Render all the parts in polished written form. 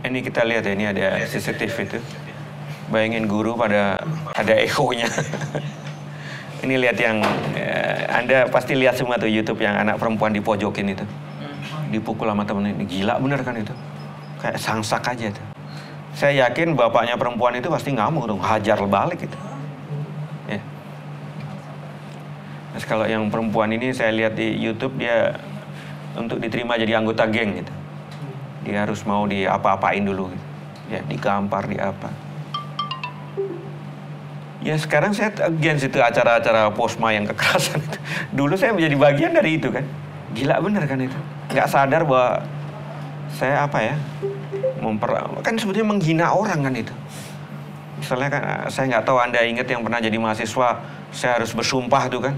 Ini kita lihat ya, ini ada CCTV itu. Bayangin guru pada ada echonya. Ini lihat yang Anda pasti lihat semua tuh YouTube yang anak perempuan dipojokin itu, dipukul sama temen ini. Gila bener kan itu, kayak sangsak aja tuh. Saya yakin bapaknya perempuan itu pasti ngamuk dong, hajar balik gitu. Ya. Terus kalau yang perempuan ini saya lihat di YouTube, dia untuk diterima jadi anggota geng gitu, dia harus mau diapa-apain dulu gitu. Ya, digampar, di apa. Ya sekarang saya against itu acara-acara posma yang kekerasan itu. Dulu saya menjadi bagian dari itu kan. Gila bener kan itu. Nggak sadar bahwa saya apa ya, kan sebetulnya menghina orang kan itu. Misalnya kan, saya nggak tahu Anda ingat yang pernah jadi mahasiswa, saya harus bersumpah tuh kan.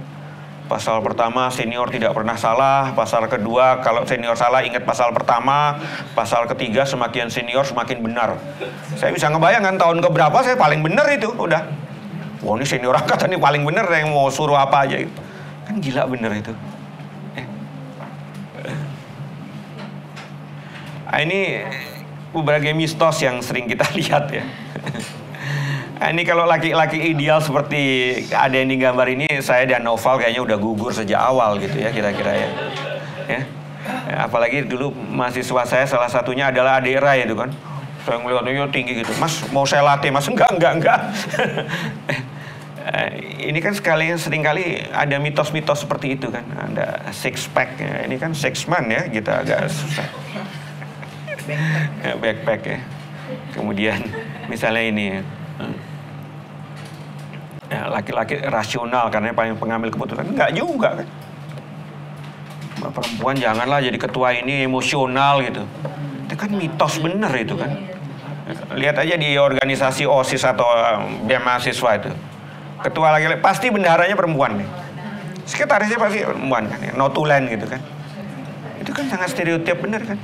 Pasal pertama, senior tidak pernah salah. Pasal kedua, kalau senior salah ingat pasal pertama. Pasal ketiga, semakin senior semakin benar. Saya bisa ngebayangkan tahun keberapa saya paling benar itu, udah. Wah, ini senior angkatan ini paling bener, yang mau suruh apa aja gitu. Kan gila bener itu. Ini berbagai mistos yang sering kita lihat ya. Ini kalau laki-laki ideal seperti ada yang di gambar ini, saya dan Noval kayaknya udah gugur sejak awal gitu ya, kira-kira ya. Apalagi dulu mahasiswa saya salah satunya adalah adik Rai itu kan. Saya ngeliatnya tinggi gitu, Mas mau saya latih Mas? Enggak. Ini kan seringkali ada mitos-mitos seperti itu kan, ada six pack ya. Ini kan six man ya, kita agak susah. Backpack ya. Kemudian misalnya ini ya, laki-laki rasional karena paling pengambil keputusan. Enggak juga kan. Perempuan janganlah jadi ketua ini, emosional gitu. Itu kan mitos bener itu kan. Lihat aja di organisasi OSIS atau BEM mahasiswa itu. Ketua laki-laki pasti bendaharanya perempuan nih. Sekretarisnya pasti perempuan kan, ya. Notulen gitu kan. Itu kan sangat stereotip bener kan.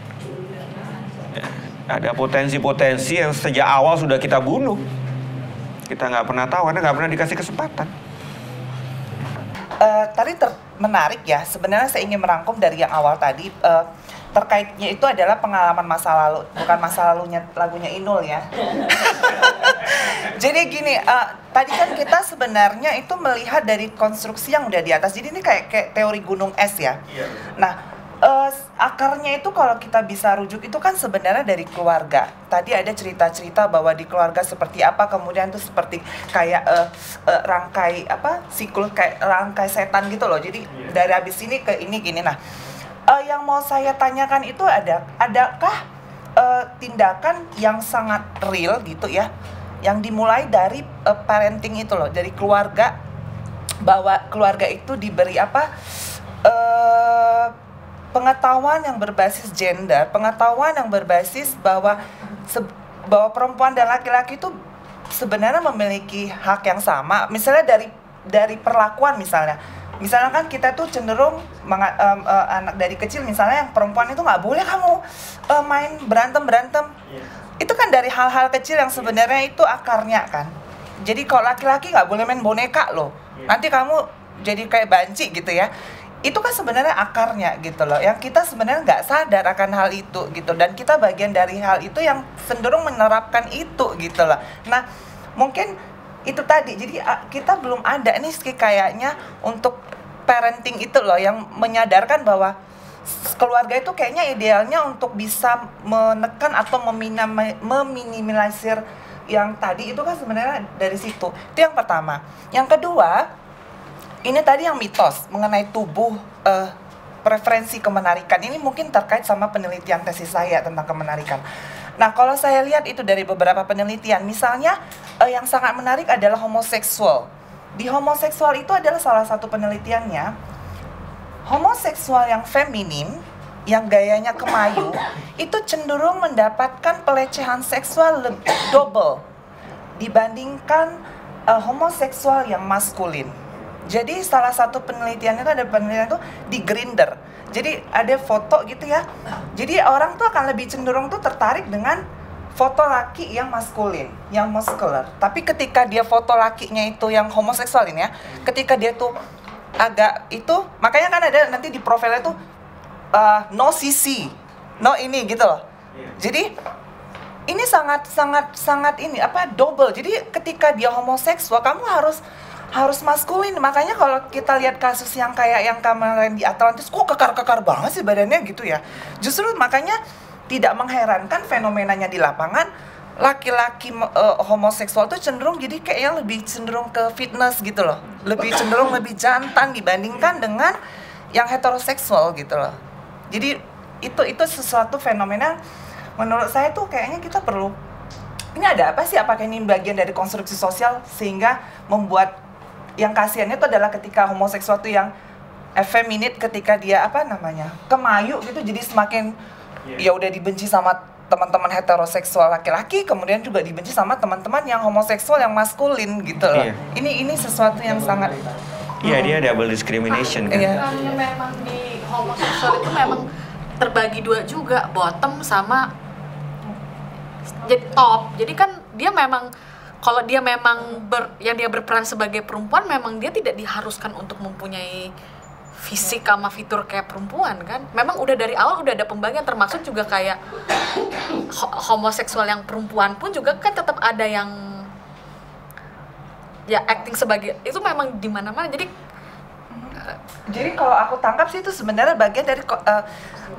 Ya, ada potensi-potensi yang sejak awal sudah kita bunuh. Kita nggak pernah tahu karena nggak pernah dikasih kesempatan. Tadi menarik ya. Sebenarnya saya ingin merangkum dari yang awal tadi. Terkaitnya itu adalah pengalaman masa lalu, bukan masa lagunya Inul ya. Jadi gini, tadi kan kita sebenarnya itu melihat dari konstruksi yang udah di atas. Jadi ini kayak teori gunung es ya. Nah, akarnya itu kalau kita bisa rujuk itu kan sebenarnya dari keluarga. Tadi ada cerita-cerita bahwa di keluarga seperti apa, kemudian itu seperti kayak rangkai siklus kayak rangkai setan gitu loh. Jadi dari habis ini ke ini gini. Nah, yang mau saya tanyakan itu adakah tindakan yang sangat real gitu ya, yang dimulai dari parenting itu loh, dari keluarga, bahwa keluarga itu diberi pengetahuan yang berbasis gender, pengetahuan yang berbasis bahwa perempuan dan laki-laki itu sebenarnya memiliki hak yang sama. Misalnya dari perlakuan misalnya kan kita tuh cenderung anak dari kecil misalnya yang perempuan itu nggak boleh kamu main berantem. Itu kan dari hal-hal kecil yang sebenarnya itu akarnya kan. Jadi kalau laki-laki nggak boleh main boneka loh, nanti kamu jadi kayak banci gitu ya. Itu kan sebenarnya akarnya gitu loh, yang kita sebenarnya nggak sadar akan hal itu gitu, dan kita bagian dari hal itu yang cenderung menerapkan itu gitu loh. Nah mungkin itu tadi, jadi kita belum ada nih kayaknya untuk parenting itu loh, yang menyadarkan bahwa keluarga itu kayaknya idealnya untuk bisa menekan atau meminimalisir yang tadi itu kan sebenarnya dari situ. Itu yang pertama. Yang kedua, ini tadi yang mitos mengenai tubuh preferensi kemenarikan. Ini mungkin terkait sama penelitian tesis saya tentang kemenarikan. Nah, kalau saya lihat itu dari beberapa penelitian, misalnya yang sangat menarik adalah homoseksual. Di homoseksual itu adalah salah satu penelitiannya, homoseksual yang feminim, yang gayanya kemayu, itu cenderung mendapatkan pelecehan seksual double dibandingkan homoseksual yang maskulin. Jadi salah satu penelitian itu, ada penelitian itu di Grindr. Jadi ada foto gitu ya. Jadi orang tuh akan lebih cenderung tuh tertarik dengan foto laki yang maskulin, yang muscular. Tapi ketika dia foto lakinya itu yang homoseksual ini ya, ketika dia tuh agak itu, makanya kan ada nanti di profilnya tuh no CC, no ini gitu loh. Jadi ini sangat ini apa double. Jadi ketika dia homoseksual kamu harus maskulin. Makanya kalau kita lihat kasus yang kayak yang kemarin di Atlantis, kok kekar-kekar banget sih badannya gitu ya. Justru makanya tidak mengherankan fenomenanya di lapangan, laki-laki homoseksual tuh cenderung jadi kayaknya lebih cenderung ke fitness gitu loh. Lebih cenderung lebih jantan dibandingkan dengan yang heteroseksual gitu loh. Jadi itu sesuatu fenomena menurut saya tuh kayaknya kita perlu, ini ada apa sih, apakah ini bagian dari konstruksi sosial sehingga membuat yang kasihannya itu adalah ketika homoseksual tuh yang effeminate, ketika dia apa namanya kemayu gitu, jadi semakin ya udah dibenci sama teman-teman heteroseksual laki-laki, kemudian juga dibenci sama teman-teman yang homoseksual yang maskulin gitu loh. Ini sesuatu yang sangat dia double discrimination kan. Karena memang di homoseksual itu memang terbagi dua juga, bottom sama jadi top. Jadi kan dia memang kalau dia memang yang dia berperan sebagai perempuan, memang dia tidak diharuskan untuk mempunyai fisik sama fitur kayak perempuan kan. Memang udah dari awal udah ada pembagian, termasuk juga kayak homoseksual yang perempuan pun juga kan tetap ada yang ya acting sebagai itu memang di mana-mana. Jadi kalau aku tangkap sih itu sebenarnya bagian dari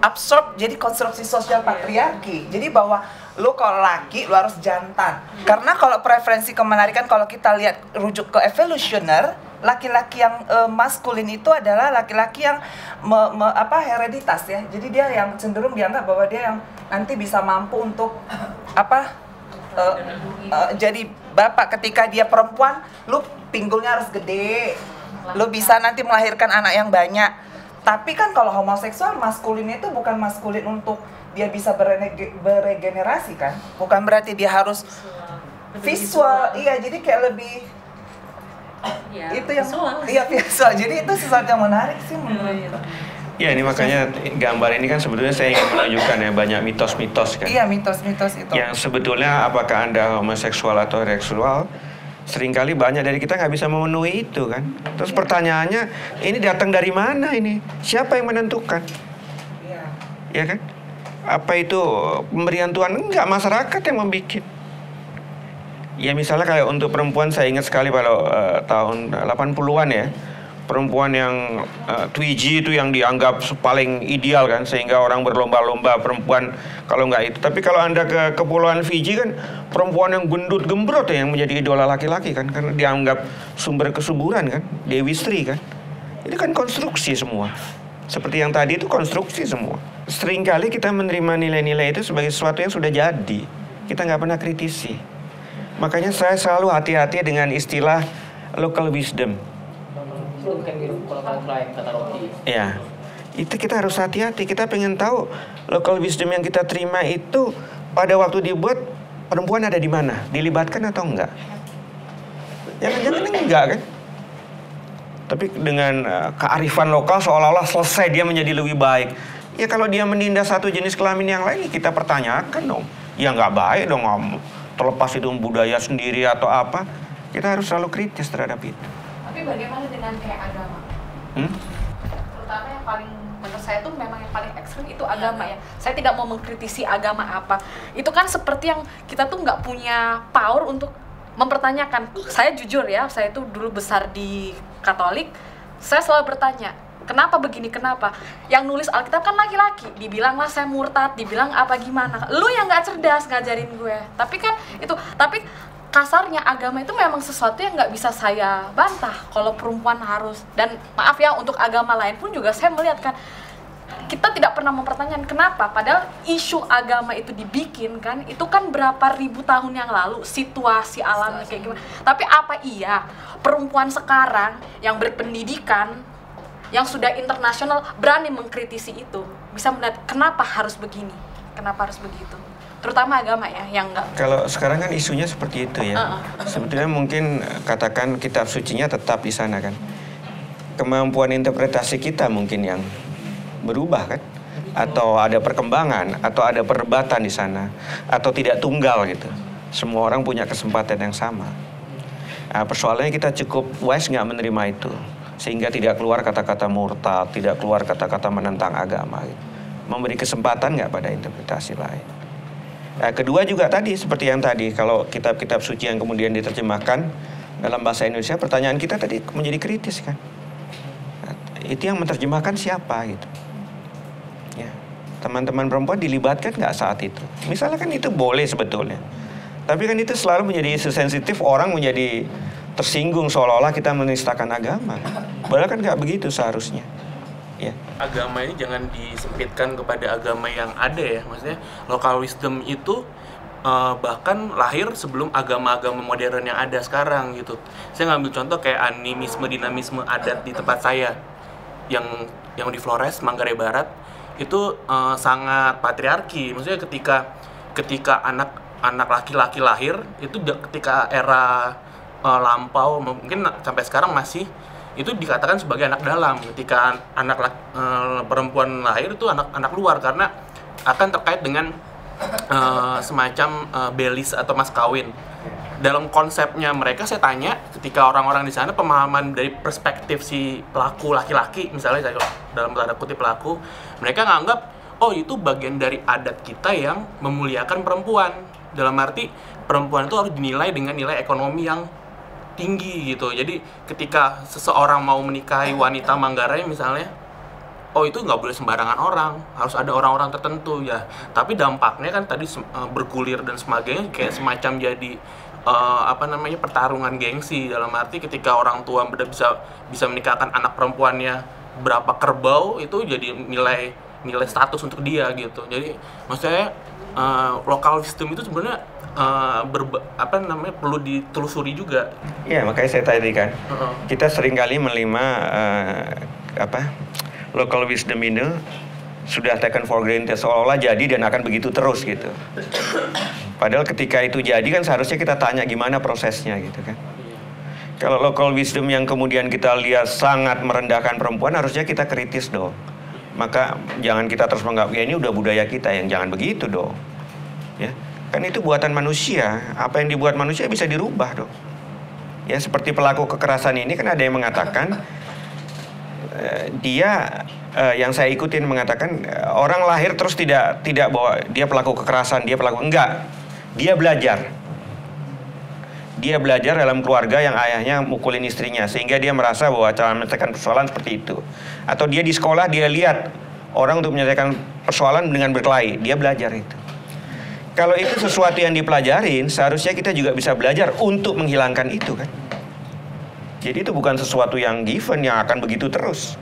absorb jadi konstruksi sosial patriarki. Jadi bahwa lu kalau laki lu harus jantan. Karena kalau preferensi kemenarikan, kalau kita lihat rujuk ke evolusioner, laki-laki yang maskulin itu adalah laki-laki yang hereditas ya. Jadi dia yang cenderung dianggap bahwa dia yang nanti bisa mampu untuk jadi bapak. Ketika dia perempuan, lu pinggulnya harus gede, lu bisa nanti melahirkan anak yang banyak. Tapi kan kalau homoseksual, maskulin itu bukan maskulin untuk dia bisa beregenerasi kan, bukan berarti dia harus visual. Iya, jadi kayak lebih Ya, itu yang visual. Iya, visual. Jadi itu sesuatu yang menarik sih menurut. Ya, ini makanya gambar ini kan sebetulnya saya ingin menunjukkan ya banyak mitos-mitos kan. Iya, mitos-mitos itu. Yang sebetulnya apakah Anda homoseksual atau heteroseksual, seringkali banyak dari kita nggak bisa memenuhi itu kan. Terus pertanyaannya, ini datang dari mana ini? Siapa yang menentukan? Iya. Ya kan? Apa itu pemberian Tuhan? Enggak, masyarakat yang membuat. Ya misalnya kayak untuk perempuan, saya ingat sekali kalau tahun 80-an ya, perempuan yang Twiji itu yang dianggap paling ideal kan, sehingga orang berlomba-lomba perempuan kalau nggak itu. Tapi kalau Anda ke Kepulauan Fiji kan, perempuan yang gendut gembrot ya yang menjadi idola laki-laki kan, karena dianggap sumber kesuburan kan, Dewi Sri kan. Ini kan konstruksi semua. Seperti yang tadi itu konstruksi semua. Seringkali kita menerima nilai-nilai itu sebagai sesuatu yang sudah jadi. Kita nggak pernah kritisi. Makanya saya selalu hati-hati dengan istilah local wisdom. Ya, itu kita harus hati-hati. Kita pengen tahu local wisdom yang kita terima itu pada waktu dibuat perempuan ada di mana, dilibatkan atau enggak? Jangan-jangan enggak kan? Tapi dengan kearifan lokal seolah-olah selesai dia menjadi lebih baik. Ya kalau dia menindas satu jenis kelamin yang lain, kita pertanyakan dong. Ya nggak baik dong om. Terlepas itu budaya sendiri atau apa, kita harus selalu kritis terhadap itu. Tapi bagaimana dengan kayak agama? Terutama yang paling menurut saya tuh memang yang paling ekstrim itu agama ya. Saya tidak mau mengkritisi agama apa. Itu kan seperti yang kita tuh nggak punya power untuk mempertanyakan. Saya jujur ya, saya tuh dulu besar di Katolik. Saya selalu bertanya, kenapa begini, kenapa? Yang nulis Alkitab kan laki-laki, dibilanglah saya murtad, dibilang apa gimana. Lu yang gak cerdas ngajarin gue. Tapi kasarnya agama itu memang sesuatu yang gak bisa saya bantah. Kalau perempuan harus, dan maaf ya untuk agama lain pun juga saya melihat kan, kita tidak pernah mempertanyakan kenapa. Padahal isu agama itu dibikin kan, itu kan berapa ribu tahun yang lalu, situasi alamnya kayak gimana. Tapi apa iya perempuan sekarang yang berpendidikan, yang sudah internasional berani mengkritisi itu, bisa melihat kenapa harus begini, kenapa harus begitu, terutama agama ya yang enggak. Kalau sekarang kan isunya seperti itu ya. Sebetulnya mungkin katakan kitab sucinya tetap di sana kan. Kemampuan interpretasi kita mungkin yang berubah kan, atau ada perkembangan, atau ada perdebatan di sana, atau tidak tunggal gitu. Semua orang punya kesempatan yang sama. Nah, persoalannya kita cukup wise nggak menerima itu, sehingga tidak keluar kata-kata murtad, tidak keluar kata-kata menentang agama gitu. Memberi kesempatan nggak pada interpretasi lain. Nah, kedua juga tadi seperti yang tadi, kalau kitab-kitab suci yang kemudian diterjemahkan dalam bahasa Indonesia, pertanyaan kita tadi menjadi kritis kan. Nah, itu yang menerjemahkan siapa gitu. Ya, teman-teman perempuan dilibatkan nggak saat itu? Misalnya kan itu boleh sebetulnya. Tapi kan itu selalu menjadi isu sensitif, orang menjadi tersinggung seolah-olah kita menistakan agama. Padahal kan nggak begitu seharusnya. Ya. Agama ini jangan disempitkan kepada agama yang ada ya, maksudnya local wisdom itu bahkan lahir sebelum agama-agama modern yang ada sekarang gitu. Saya ngambil contoh kayak animisme, dinamisme adat di tempat saya yang di Flores, Manggarai Barat itu sangat patriarki. Maksudnya ketika anak laki-laki lahir itu ketika era lampau, mungkin sampai sekarang masih itu dikatakan sebagai anak dalam. Ketika anak perempuan lahir itu anak luar, karena akan terkait dengan semacam belis atau mas kawin. Dalam konsepnya mereka, saya tanya ketika orang-orang di sana, pemahaman dari perspektif si pelaku laki-laki misalnya, dalam tanda kutip pelaku, mereka nganggap oh itu bagian dari adat kita yang memuliakan perempuan, dalam arti perempuan itu harus dinilai dengan nilai ekonomi yang tinggi gitu. Jadi ketika seseorang mau menikahi wanita Manggarai misalnya, oh itu nggak boleh sembarangan orang, harus ada orang-orang tertentu ya. Tapi dampaknya kan tadi bergulir dan sebagainya, kayak semacam jadi pertarungan gengsi, dalam arti ketika orang tua bisa menikahkan anak perempuannya berapa kerbau, itu jadi nilai status untuk dia gitu. Jadi maksudnya local wisdom itu sebenarnya perlu ditelusuri juga. Iya, makanya saya tadi kan, kita seringkali menerima local wisdom ini sudah taken for granted, seolah-olah jadi dan akan begitu terus gitu. Padahal ketika itu jadi kan seharusnya kita tanya gimana prosesnya gitu kan. Kalau local wisdom yang kemudian kita lihat sangat merendahkan perempuan, harusnya kita kritis dong. Maka jangan kita terus menganggap ya ini udah budaya kita, yang jangan begitu dong. Ya. Kan itu buatan manusia, apa yang dibuat manusia bisa dirubah dong. Ya, seperti pelaku kekerasan ini kan ada yang mengatakan yang saya ikutin mengatakan orang lahir terus tidak bahwa dia pelaku kekerasan, enggak. Dia belajar dalam keluarga yang ayahnya mukulin istrinya sehingga dia merasa bahwa cara menyelesaikan persoalan seperti itu. Atau dia di sekolah dia lihat orang untuk menyelesaikan persoalan dengan berkelahi, dia belajar itu. Kalau itu sesuatu yang dipelajarin, seharusnya kita juga bisa belajar untuk menghilangkan itu kan. Jadi itu bukan sesuatu yang given, yang akan begitu terus.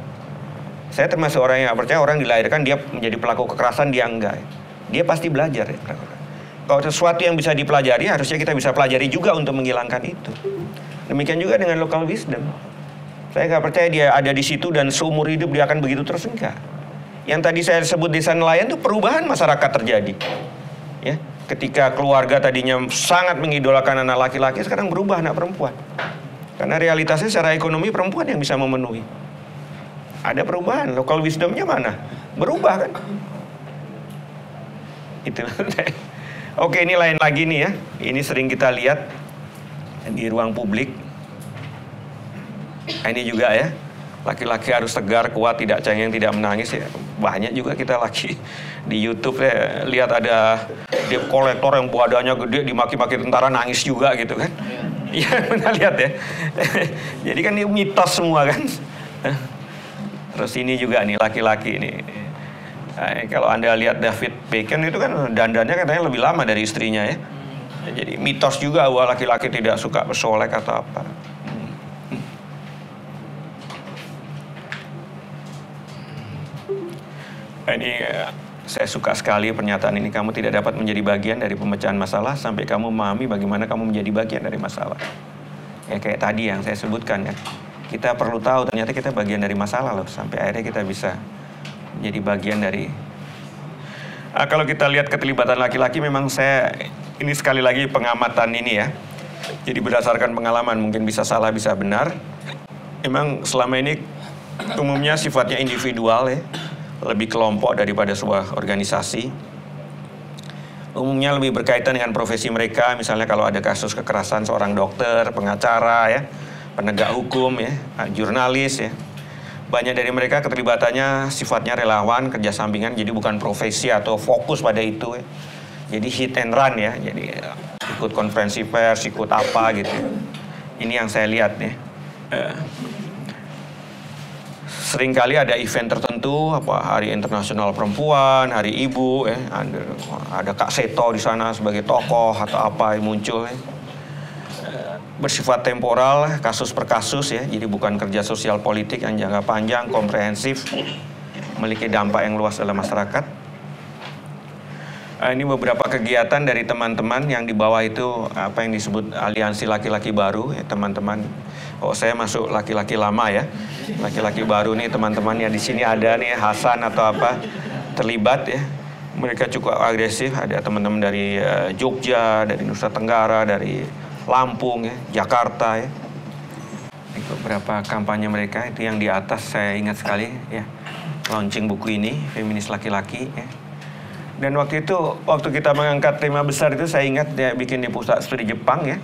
Saya termasuk orang yang percaya orang dilahirkan dia menjadi pelaku kekerasan, dia enggak. Dia pasti belajar ya. Kalau sesuatu yang bisa dipelajari, harusnya kita bisa pelajari juga untuk menghilangkan itu. Demikian juga dengan local wisdom. Saya nggak percaya dia ada di situ dan seumur hidup dia akan begitu terus, enggak. Yang tadi saya sebut desa nelayan itu perubahan masyarakat terjadi. Ya, ketika keluarga tadinya sangat mengidolakan anak laki-laki, sekarang berubah anak perempuan. Karena realitasnya secara ekonomi perempuan yang bisa memenuhi. Ada perubahan, local wisdomnya mana? Berubah kan? Itu. Oke, ini lain lagi nih ya. Ini sering kita lihat di ruang publik. Ini juga ya. Laki-laki harus tegar, kuat, tidak cengeng, tidak menangis ya. Banyak juga kita laki di YouTube ya, lihat ada debt collector yang badannya gede dimaki-maki tentara nangis juga gitu kan. Iya, pernah lihat ya. Jadi kan ini mitos semua kan. Terus ini juga nih laki-laki ini. Nah, kalau Anda lihat David Beckham itu kan dandannya katanya lebih lama dari istrinya ya. Jadi mitos juga bahwa laki-laki tidak suka bersolek atau apa. Ini saya suka sekali pernyataan ini. Kamu tidak dapat menjadi bagian dari pemecahan masalah sampai kamu memahami bagaimana kamu menjadi bagian dari masalah. Ya kayak tadi yang saya sebutkan ya. Kita perlu tahu ternyata kita bagian dari masalah loh, sampai akhirnya kita bisa menjadi bagian dari. Kalau kita lihat keterlibatan laki-laki, memang saya ini sekali lagi pengamatan ini ya. Jadi berdasarkan pengalaman, mungkin bisa salah bisa benar. Memang selama ini umumnya sifatnya individual ya. Lebih kelompok daripada sebuah organisasi. Umumnya lebih berkaitan dengan profesi mereka, misalnya kalau ada kasus kekerasan seorang dokter, pengacara ya, penegak hukum ya, jurnalis ya. Banyak dari mereka keterlibatannya sifatnya relawan, kerja sampingan, jadi bukan profesi atau fokus pada itu ya. Jadi hit and run ya, jadi ikut konferensi pers, ikut apa gitu. Ini yang saya lihat nih. Seringkali ada event tertentu, apa Hari Internasional Perempuan, Hari Ibu, ada Kak Seto di sana sebagai tokoh atau apa yang muncul. Bersifat temporal, kasus per kasus ya, jadi bukan kerja sosial politik yang jangka panjang, komprehensif, memiliki dampak yang luas dalam masyarakat. Ini beberapa kegiatan dari teman-teman yang di bawah itu apa yang disebut aliansi laki-laki baru ya, teman-teman. Oh, saya masuk laki-laki lama ya. Laki-laki baru nih teman-teman yang di sini ada nih Hasan atau apa terlibat ya. Mereka cukup agresif, ada teman-teman dari Jogja, dari Nusa Tenggara, dari Lampung ya, Jakarta ya. Beberapa kampanye mereka itu yang di atas saya ingat sekali ya. Launching buku ini, Feminis Laki-laki ya. Dan waktu itu, waktu kita mengangkat tema besar itu, saya ingat dia bikin di pusat studi Jepang ya.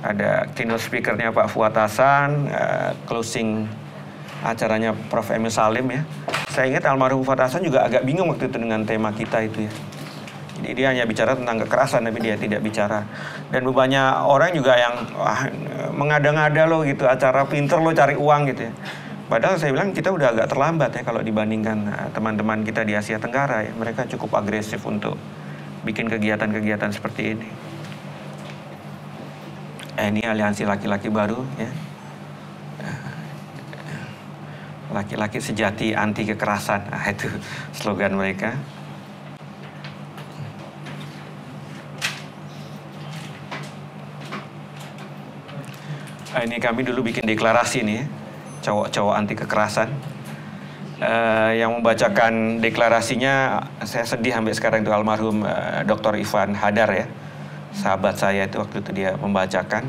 Ada keynote speakernya Pak Fuad Hasan, closing acaranya Prof. Emil Salim ya. Saya ingat almarhum Fuad Hasan juga agak bingung waktu itu dengan tema kita itu ya. Jadi dia hanya bicara tentang kekerasan, tapi dia tidak bicara. Dan banyak orang juga yang mengada-ngada lo gitu, acara pinter lo cari uang gitu ya. Padahal saya bilang kita udah agak terlambat ya kalau dibandingkan teman-teman kita di Asia Tenggara ya. Mereka cukup agresif untuk bikin kegiatan-kegiatan seperti ini. Ini aliansi laki-laki baru ya. Laki-laki sejati anti kekerasan. Itu slogan mereka. Ini kami dulu bikin deklarasi nih ya. Cowok-cowok anti kekerasan. Yang membacakan deklarasinya saya sedih sampai sekarang itu almarhum Dr. Ivan Hadar ya, sahabat saya itu waktu itu dia membacakan,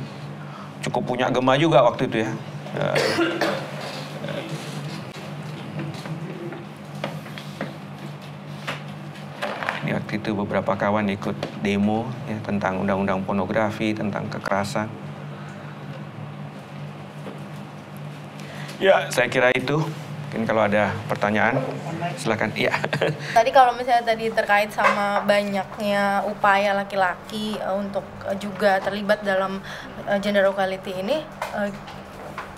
cukup punya gema juga waktu itu ya. Ini waktu itu beberapa kawan ikut demo ya tentang undang-undang pornografi, tentang kekerasan. Ya, saya kira itu. Mungkin kalau ada pertanyaan, silakan. Iya. Tadi kalau misalnya tadi terkait sama banyaknya upaya laki-laki untuk juga terlibat dalam gender equality ini,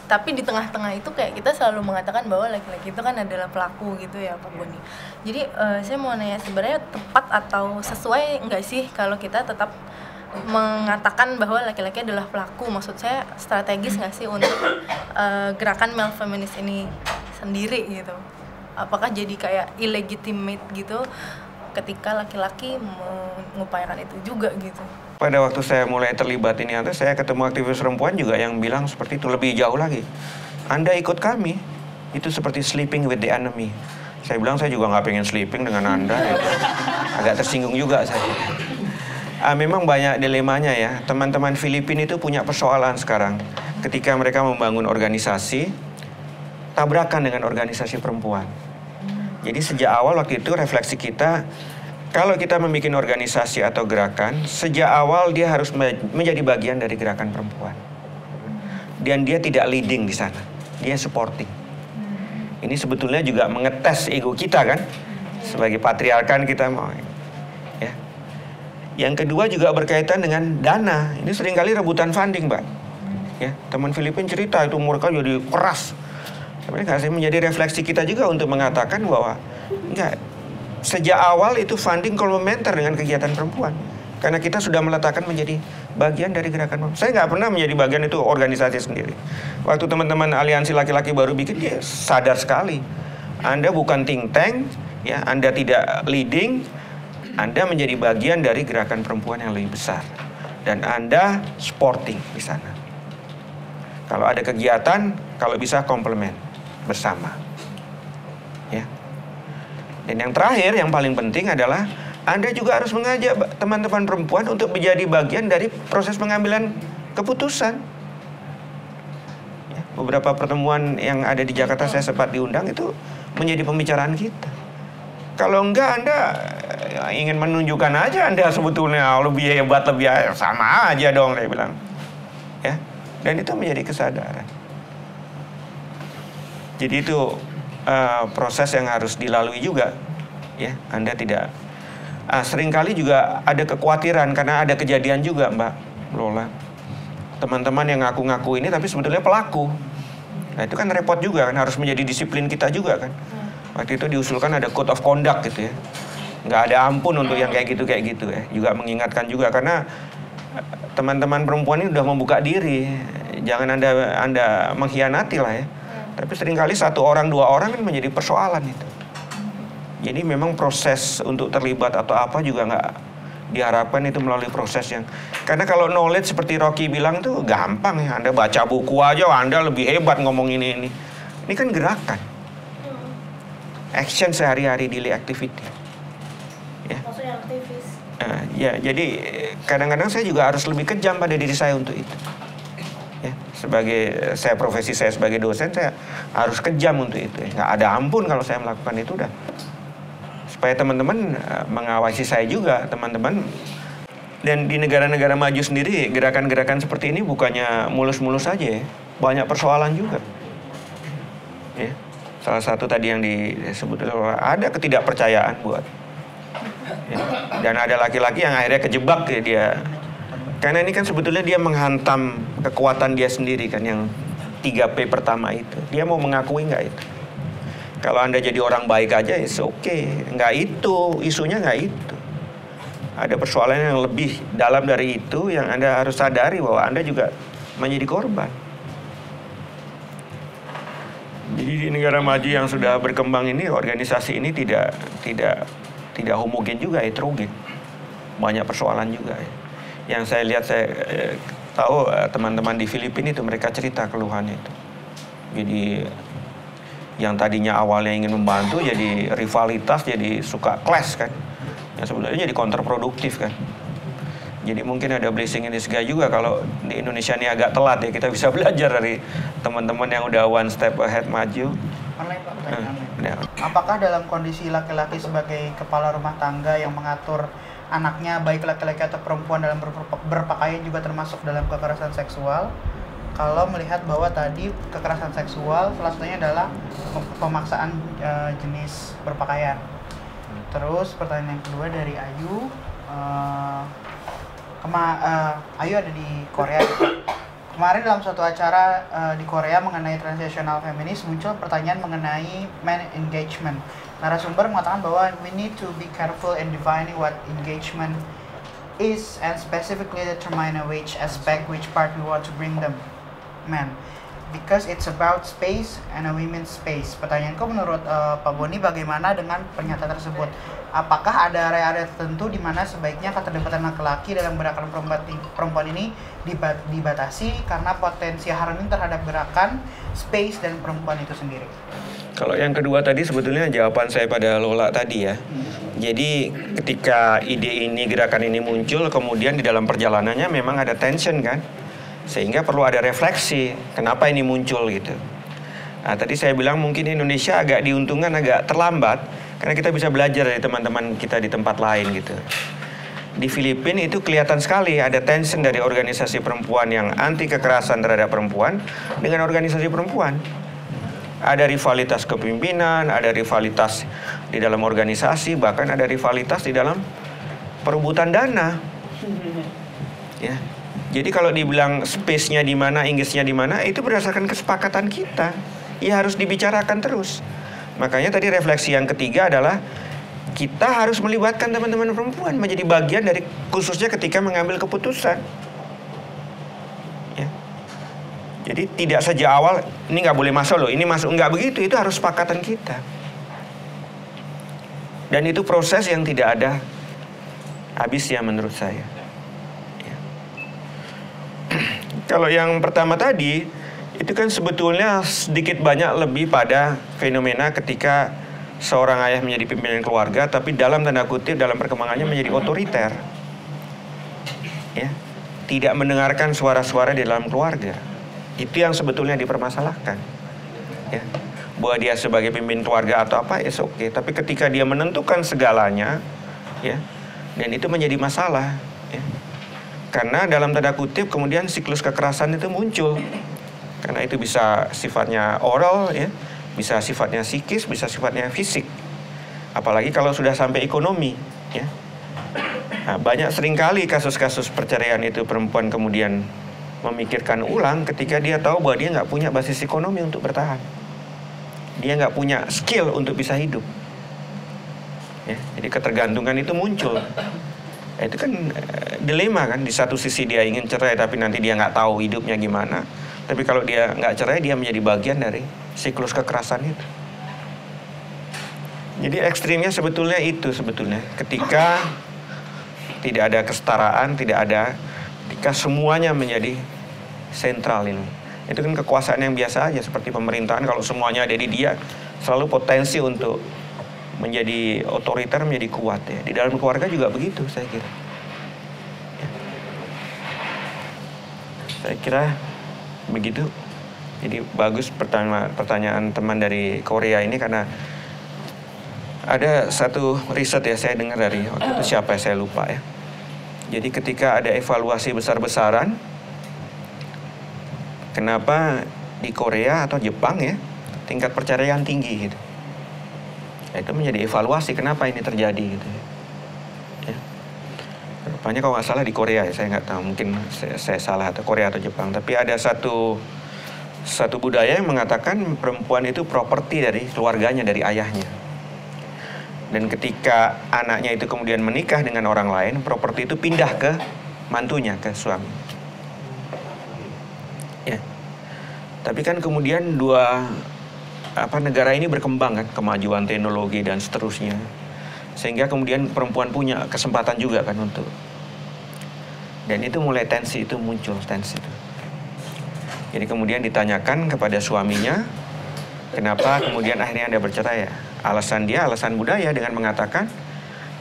tapi di tengah-tengah itu kayak kita selalu mengatakan bahwa laki-laki itu kan adalah pelaku gitu ya Pak Boni. Jadi saya mau nanya sebenarnya tepat atau sesuai nggak sih kalau kita tetap mengatakan bahwa laki-laki adalah pelaku? Maksud saya strategis nggak sih untuk gerakan male feminist ini sendiri gitu? Apakah jadi kayak illegitimate gitu ketika laki-laki mengupayakan itu juga gitu? Pada waktu saya mulai terlibat ini, saya ketemu aktivis perempuan juga yang bilang seperti itu, lebih jauh lagi. Anda ikut kami, itu seperti sleeping with the enemy. Saya bilang saya juga nggak pengen sleeping dengan Anda. Gitu. Agak tersinggung juga saya. Memang banyak dilemanya ya. Teman-teman Filipina itu punya persoalan sekarang. Ketika mereka membangun organisasi, tabrakan dengan organisasi perempuan. Jadi sejak awal waktu itu refleksi kita, kalau kita membuat organisasi atau gerakan, sejak awal dia harus menjadi bagian dari gerakan perempuan. Dan dia tidak leading di sana, dia supporting. Ini sebetulnya juga mengetes ego kita kan, sebagai patriarkan kita mau. Ya. Yang kedua juga berkaitan dengan dana. Ini seringkali rebutan funding, Mbak. Ya, teman Filipina cerita itu mereka jadi keras. Sebenarnya saya menjadi refleksi kita juga untuk mengatakan bahwa enggak, sejak awal itu funding komplementer dengan kegiatan perempuan. Karena kita sudah meletakkan menjadi bagian dari gerakan perempuan. Saya nggak pernah menjadi bagian itu organisasi sendiri. Waktu teman-teman aliansi laki-laki baru bikin, dia sadar sekali. Anda bukan think tank, ya, Anda tidak leading, Anda menjadi bagian dari gerakan perempuan yang lebih besar. Dan Anda supporting di sana. Kalau ada kegiatan, kalau bisa komplement bersama. Ya. Dan yang terakhir, yang paling penting adalah Anda juga harus mengajak teman-teman perempuan untuk menjadi bagian dari proses pengambilan keputusan. Ya, beberapa pertemuan yang ada di Jakarta saya sempat diundang itu menjadi pembicaraan kita. Kalau enggak, Anda ingin menunjukkan aja Anda sebetulnya lebih hebat, lebih sama aja dong, saya bilang. Ya, dan itu menjadi kesadaran. Jadi itu proses yang harus dilalui juga. Ya, Anda tidak Seringkali juga ada kekhawatiran karena ada kejadian juga Mbak Lola. Teman-teman yang ngaku-ngaku ini tapi sebetulnya pelaku. Nah itu kan repot juga kan, harus menjadi disiplin kita juga kan. Waktu itu diusulkan ada code of conduct gitu ya. Nggak ada ampun untuk yang kayak gitu ya. Juga mengingatkan juga karena teman-teman perempuan ini udah membuka diri. Jangan Anda mengkhianati lah ya. Tapi seringkali 1 orang 2 orang kan menjadi persoalan itu. Jadi memang proses untuk terlibat atau apa juga nggak diharapkan itu melalui proses yang... Karena kalau knowledge seperti Rocky bilang tuh gampang ya. Anda baca buku aja, Anda lebih hebat ngomong ini. Ini kan gerakan. Action sehari-hari, daily activity. Ya. Maksudnya aktivis. Ya, jadi kadang-kadang saya juga harus lebih kejam pada diri saya untuk itu. Ya, profesi saya sebagai dosen, saya harus kejam untuk itu. Nggak ada ampun kalau saya melakukan itu udah. Supaya teman-teman mengawasi saya juga, teman-teman. Dan di negara-negara maju sendiri, gerakan-gerakan seperti ini bukannya mulus-mulus saja ya. Banyak persoalan juga. Ya. Salah satu tadi yang disebut ada ketidakpercayaan buat. Ya. Dan ada laki-laki yang akhirnya kejebak ya dia. Karena ini kan sebetulnya dia menghantam kekuatan dia sendiri kan, yang 3P pertama itu. Dia mau mengakui nggak itu? Kalau Anda jadi orang baik aja, it's okay. Nggak itu, isunya nggak itu. Ada persoalan yang lebih dalam dari itu yang Anda harus sadari bahwa Anda juga menjadi korban. Jadi di negara maju yang sudah berkembang ini, organisasi ini tidak homogen juga, heterogen. Banyak persoalan juga ya. Yang saya lihat, saya tahu teman-teman di Filipina itu mereka cerita keluhan itu. Jadi yang tadinya awalnya ingin membantu jadi rivalitas, jadi suka clash kan. Yang sebenarnya jadi kontraproduktif kan. Jadi mungkin ada blessing in disguise juga kalau di Indonesia ini agak telat ya. Kita bisa belajar dari teman-teman yang udah one step ahead maju. Apakah dalam kondisi laki-laki sebagai kepala rumah tangga yang mengatur anaknya, baik laki-laki atau perempuan, dalam berpakaian juga termasuk dalam kekerasan seksual? Kalau melihat bahwa tadi kekerasan seksual salah satunya adalah pemaksaan jenis berpakaian. Terus pertanyaan yang kedua dari Ayu, Ayu ada di Korea. Kemarin dalam suatu acara di Korea mengenai transitional feminis muncul pertanyaan mengenai man engagement. Narasumber mengatakan bahwa we need to be careful in defining what engagement is and specifically determine which aspect, which part we want to bring them men, because it's about space and a women's space. Pertanyaanku menurut Pak Boni, bagaimana dengan pernyataan tersebut? Apakah ada area-area tertentu di mana sebaiknya keterlibatan laki-laki dalam gerakan perempuan ini dibatasi karena potensi harming terhadap gerakan space dan perempuan itu sendiri? Kalau yang kedua tadi sebetulnya jawaban saya pada Lola tadi ya. Jadi ketika ide ini, gerakan ini muncul, kemudian di dalam perjalanannya memang ada tension kan. Sehingga perlu ada refleksi, kenapa ini muncul gitu. Nah, tadi saya bilang mungkin Indonesia agak diuntungkan agak terlambat, karena kita bisa belajar dari teman-teman kita di tempat lain gitu. Di Filipina itu kelihatan sekali ada tension dari organisasi perempuan yang anti kekerasan terhadap perempuan dengan organisasi perempuan. Ada rivalitas kepemimpinan, ada rivalitas di dalam organisasi, bahkan ada rivalitas di dalam perebutan dana. Ya. Jadi kalau dibilang space-nya di mana, engage-nya di mana, itu berdasarkan kesepakatan kita. Ya harus dibicarakan terus. Makanya tadi refleksi yang ketiga adalah kita harus melibatkan teman-teman perempuan menjadi bagian dari, khususnya ketika mengambil keputusan. Ya. Jadi tidak sejak awal ini nggak boleh masuk loh, ini masuk, nggak begitu. Itu harus sepakatan kita. Dan itu proses yang tidak ada habisnya menurut saya. Kalau yang pertama tadi, itu kan sebetulnya sedikit banyak lebih pada fenomena ketika seorang ayah menjadi pimpinan keluarga, tapi dalam tanda kutip, dalam perkembangannya menjadi otoriter. Ya, tidak mendengarkan suara-suara di dalam keluarga. Itu yang sebetulnya dipermasalahkan. Ya, bahwa dia sebagai pemimpin keluarga atau apa, it's okay. Tapi ketika dia menentukan segalanya, ya, dan itu menjadi masalah. Ya. Karena dalam tanda kutip kemudian siklus kekerasan itu muncul. Karena itu bisa sifatnya oral ya, bisa sifatnya psikis, bisa sifatnya fisik. Apalagi kalau sudah sampai ekonomi ya. Nah, banyak seringkali kasus-kasus perceraian itu perempuan kemudian memikirkan ulang ketika dia tahu bahwa dia nggak punya basis ekonomi untuk bertahan. Dia nggak punya skill untuk bisa hidup. Ya, jadi ketergantungan itu muncul. Itu kan dilema kan. Di satu sisi dia ingin cerai tapi nanti dia nggak tahu hidupnya gimana. Tapi kalau dia nggak cerai dia menjadi bagian dari siklus kekerasan itu. Jadi ekstrimnya sebetulnya itu ketika tidak ada kesetaraan, ketika semuanya menjadi sentral ini. Itu kan kekuasaan yang biasa aja seperti pemerintahan, kalau semuanya ada di dia selalu potensi untuk menjadi otoriter, menjadi kuat ya. Di dalam keluarga juga begitu saya kira. Ya. Saya kira begitu. Jadi bagus pertanyaan teman dari Korea ini karena ada satu riset ya saya dengar dari waktu itu siapa ya saya lupa ya. Jadi ketika ada evaluasi besar-besaran, kenapa di Korea atau Jepang ya tingkat perceraian tinggi gitu. Itu menjadi evaluasi kenapa ini terjadi gitu ya. Rupanya kalau nggak salah di Korea ya, saya nggak tahu mungkin saya salah atau Korea atau Jepang. Tapi ada satu budaya yang mengatakan perempuan itu properti dari keluarganya, dari ayahnya. Dan ketika anaknya itu kemudian menikah dengan orang lain, properti itu pindah ke mantunya, ke suami. Ya. Tapi kan kemudian negara ini berkembang kan, kemajuan teknologi dan seterusnya. Sehingga kemudian perempuan punya kesempatan juga kan untuk. Dan itu mulai muncul tensi itu. Jadi kemudian ditanyakan kepada suaminya, kenapa kemudian akhirnya Anda bercerai ya? Alasan budaya dengan mengatakan,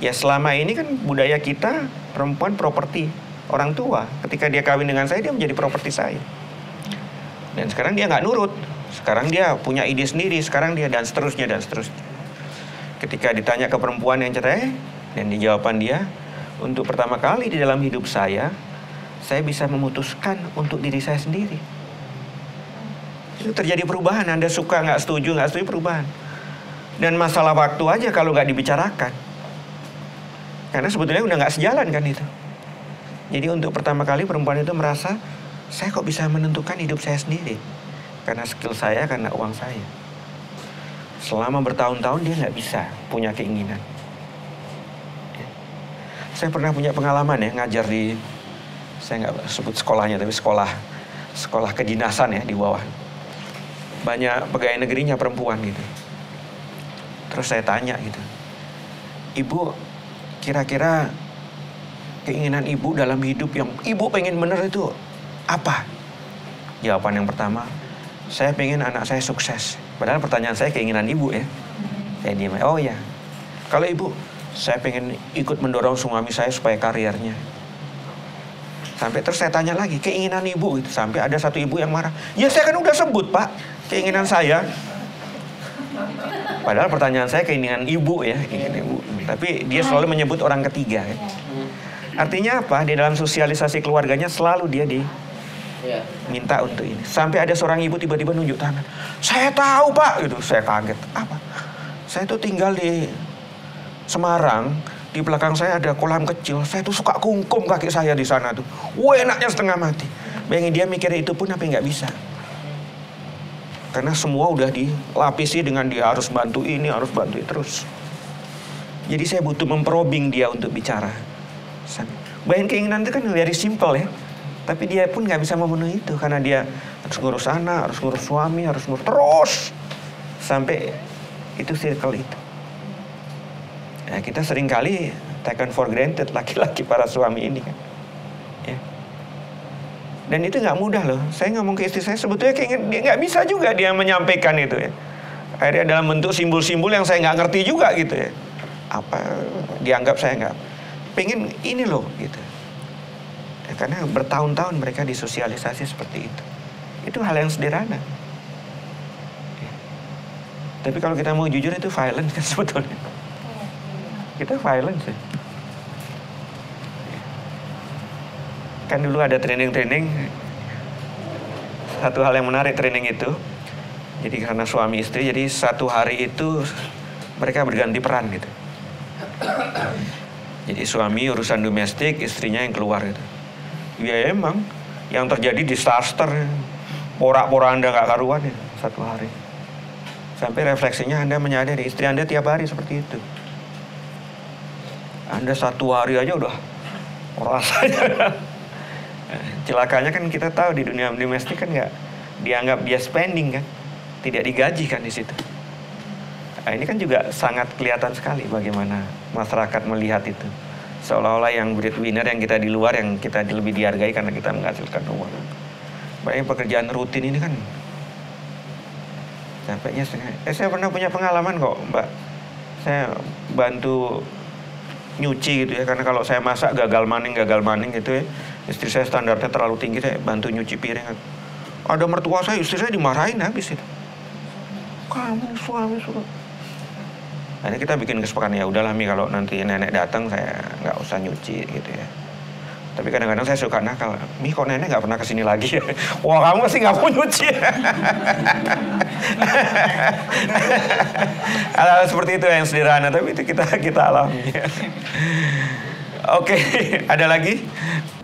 ya selama ini kan budaya kita perempuan properti orang tua. Ketika dia kawin dengan saya, dia menjadi properti saya. Dan sekarang dia nggak nurut. Sekarang dia punya ide sendiri, sekarang dia dan seterusnya. Ketika ditanya ke perempuan yang cerai, dan di jawaban dia, untuk pertama kali di dalam hidup saya bisa memutuskan untuk diri saya sendiri. Itu terjadi perubahan. Anda suka nggak setuju perubahan. Dan masalah waktu aja kalau nggak dibicarakan. Karena sebetulnya udah nggak sejalan kan itu. Jadi untuk pertama kali perempuan itu merasa, saya kok bisa menentukan hidup saya sendiri. Karena skill saya, karena uang saya. Selama bertahun-tahun dia nggak bisa punya keinginan. Saya pernah punya pengalaman ya, ngajar di, saya nggak sebut sekolahnya, tapi sekolah kedinasan ya di bawah. Banyak pegawai negerinya perempuan gitu. Terus saya tanya gitu, Ibu, kira-kira keinginan Ibu dalam hidup yang Ibu pengen bener itu apa? Jawaban yang pertama, saya pengen anak saya sukses. Padahal pertanyaan saya keinginan Ibu ya. Saya diam, oh ya. Kalau Ibu, saya pengen ikut mendorong suami saya supaya karirnya. Sampai terus saya tanya lagi, keinginan Ibu gitu. Sampai ada satu ibu yang marah, ya saya kan udah sebut Pak, keinginan saya. Padahal pertanyaan saya keinginan Ibu ya, keinginan Ibu. Tapi dia selalu menyebut orang ketiga. Ya. Artinya apa? Di dalam sosialisasi keluarganya selalu dia minta untuk ini. Sampai ada seorang ibu tiba-tiba nunjuk tangan. Saya tahu Pak, gitu. Saya kaget. Apa? Saya tuh tinggal di Semarang. Di belakang saya ada kolam kecil. Saya tuh suka kungkum kaki saya di sana tuh. Wah enaknya setengah mati. Bayangin dia mikirnya itu pun apa nggak bisa. Karena semua udah dilapisi dengan dia harus bantu ini, harus bantu itu terus. Jadi saya butuh memprobing dia untuk bicara. Bayangin keinginan itu kan very simple ya. Tapi dia pun nggak bisa memenuhi itu. Karena dia harus ngurus anak, harus ngurus suami, harus ngurus terus. Sampai itu circle itu. Ya, kita seringkali taken for granted laki-laki para suami ini kan. Ya. Dan itu nggak mudah loh. Saya ngomong ke istri saya sebetulnya dia nggak bisa juga dia menyampaikan itu ya. Akhirnya dalam bentuk simbol-simbol yang saya nggak ngerti juga gitu ya. Apa dianggap saya nggak pengen ini loh gitu. Ya, karena bertahun-tahun mereka disosialisasi seperti itu. Itu hal yang sederhana. Ya. Tapi kalau kita mau jujur itu violence kan sebetulnya. Kita violence ya. Kan dulu ada training. Satu hal yang menarik training itu. Jadi karena suami istri, jadi satu hari itu mereka berganti peran gitu. Jadi suami urusan domestik, istrinya yang keluar gitu. Ya emang yang terjadi disaster, porak-porak Anda nggak karuan ya satu hari. Sampai refleksinya Anda menyadari istri Anda tiap hari seperti itu. Anda satu hari aja udah rasanya. Celakanya kan kita tahu di dunia domestik kan nggak dianggap dia spending kan, tidak digaji kan di situ. Nah, ini kan juga sangat kelihatan sekali bagaimana masyarakat melihat itu. Seolah-olah yang breadwinner yang kita di luar yang kita lebih dihargai karena kita menghasilkan uang. Banyak pekerjaan rutin ini kan capeknya setengah. Saya pernah punya pengalaman kok, Mbak. Saya bantu nyuci gitu ya, karena kalau saya masak gagal maning gitu ya. Istri saya standarnya terlalu tinggi, saya bantu nyuci piring. Ada mertua saya, istri saya dimarahin habis itu. Kamu suami suruh. Akhirnya kita bikin kesepakatan, ya udahlah Mi, kalau nanti nenek datang saya nggak usah nyuci gitu ya. Tapi kadang-kadang saya suka nakal, Mi kok nenek nggak pernah kesini lagi ya? Wah kamu sih nggak mau nyuci. Hal-hal seperti itu yang sederhana, tapi itu kita alami. Oke, ada lagi?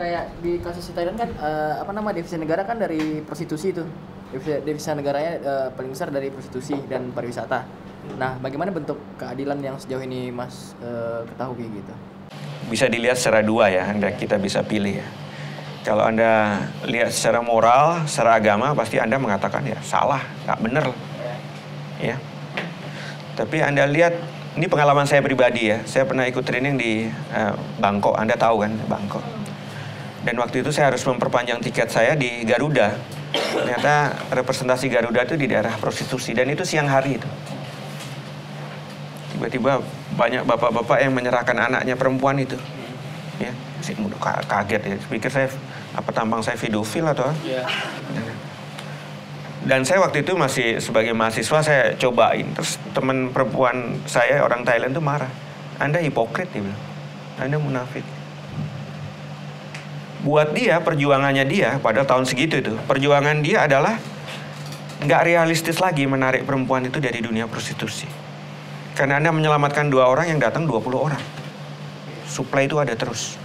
Kayak di kasus Thailand kan devisa negara kan dari prostitusi itu. Devisa negaranya paling besar dari prostitusi dan pariwisata. Nah, bagaimana bentuk keadilan yang sejauh ini Mas ketahui gitu? Bisa dilihat secara dua ya, Anda kita bisa pilih ya. Kalau Anda lihat secara moral, secara agama, pasti Anda mengatakan ya salah, nggak bener. Ya. Tapi Anda lihat, ini pengalaman saya pribadi ya. Saya pernah ikut training di Bangkok, Anda tahu kan Bangkok. Dan waktu itu saya harus memperpanjang tiket saya di Garuda. Ternyata representasi Garuda itu di daerah prostitusi dan itu siang hari itu. Tiba-tiba banyak bapak-bapak yang menyerahkan anaknya perempuan itu. Ya, kaget ya. Pikir saya apa tampang saya pedofil atau apa? Yeah. Dan saya waktu itu masih sebagai mahasiswa saya cobain. Terus teman perempuan saya orang Thailand tuh marah. Anda hipokrit dia bilang. Anda munafik. Buat dia perjuangannya dia pada tahun segitu itu, perjuangan dia adalah nggak realistis lagi menarik perempuan itu dari dunia prostitusi. Karena Anda menyelamatkan 2 orang yang datang 20 orang. Supply itu ada terus.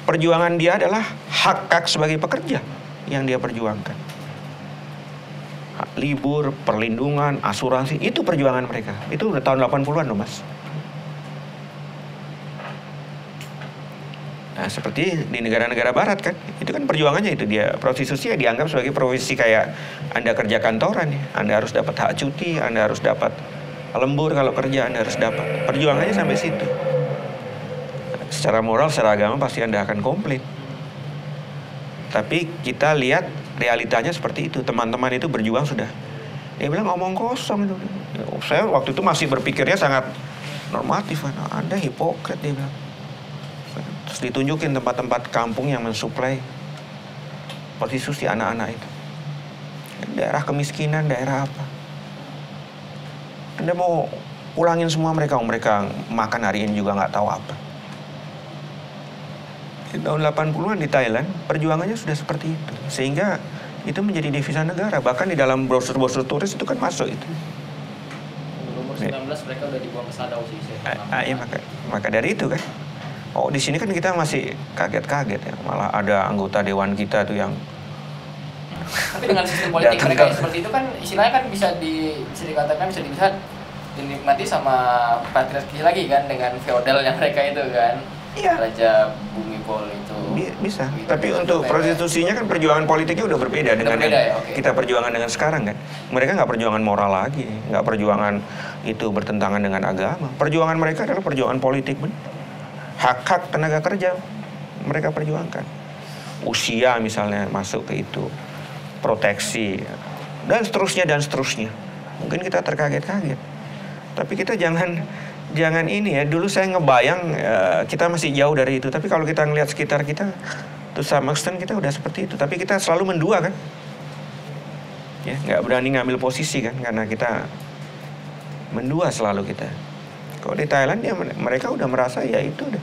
Perjuangan dia adalah hak sebagai pekerja yang dia perjuangkan. Hak libur, perlindungan, asuransi, itu perjuangan mereka. Itu udah tahun 80-an loh Mas. Nah, seperti di negara-negara barat kan, itu kan perjuangannya itu dia prostitusi ya dianggap sebagai profesi kayak Anda kerja kantoran ya, Anda harus dapat hak cuti, Anda harus dapat lembur kalau kerja, Anda harus dapat. Perjuangannya sampai situ. Secara moral, secara agama pasti Anda akan komplit. Tapi kita lihat realitanya seperti itu. Teman-teman itu berjuang sudah. Dia bilang ngomong kosong itu. Saya waktu itu masih berpikirnya sangat normatif. Anda hipokrit dia bilang. Terus ditunjukin tempat-tempat kampung yang mensuplai prostitusi anak-anak itu. Daerah kemiskinan, daerah apa. Anda mau pulangin semua mereka makan hari ini juga nggak tahu apa. Di tahun 80-an di Thailand, perjuangannya sudah seperti itu. Sehingga itu menjadi devisa negara. Bahkan di dalam brosur-brosur turis itu kan masuk itu. Umur 19 mereka udah dibuang ke Sadau sih. Iya, maka dari itu kan. Oh, di sini kan kita masih kaget-kaget ya. Malah ada anggota dewan kita tuh yang tapi dengan sistem politik mereka yang seperti itu kan istilahnya kan bisa dikatakan bisa dilihat dinikmati sama patriarki lagi kan dengan feodalnya mereka itu kan. Iya. Raja Bhumibol itu. Bisa. Tapi untuk prostitusinya kan perjuangan politiknya udah berbeda dengan yang kita perjuangan dengan sekarang kan. Mereka nggak perjuangan moral lagi, nggak perjuangan itu bertentangan dengan agama. Perjuangan mereka adalah perjuangan politik, hak-hak tenaga kerja mereka perjuangkan. Usia misalnya masuk ke itu, proteksi dan seterusnya. Mungkin kita terkaget-kaget. Tapi kita jangan ini ya. Dulu saya ngebayang kita masih jauh dari itu. Tapi kalau kita ngelihat sekitar kita, to some extent kita udah seperti itu. Tapi kita selalu mendua kan. Ya, nggak berani ngambil posisi kan karena kita mendua selalu kita. Kalau di Thailand ya mereka udah merasa ya itu udah.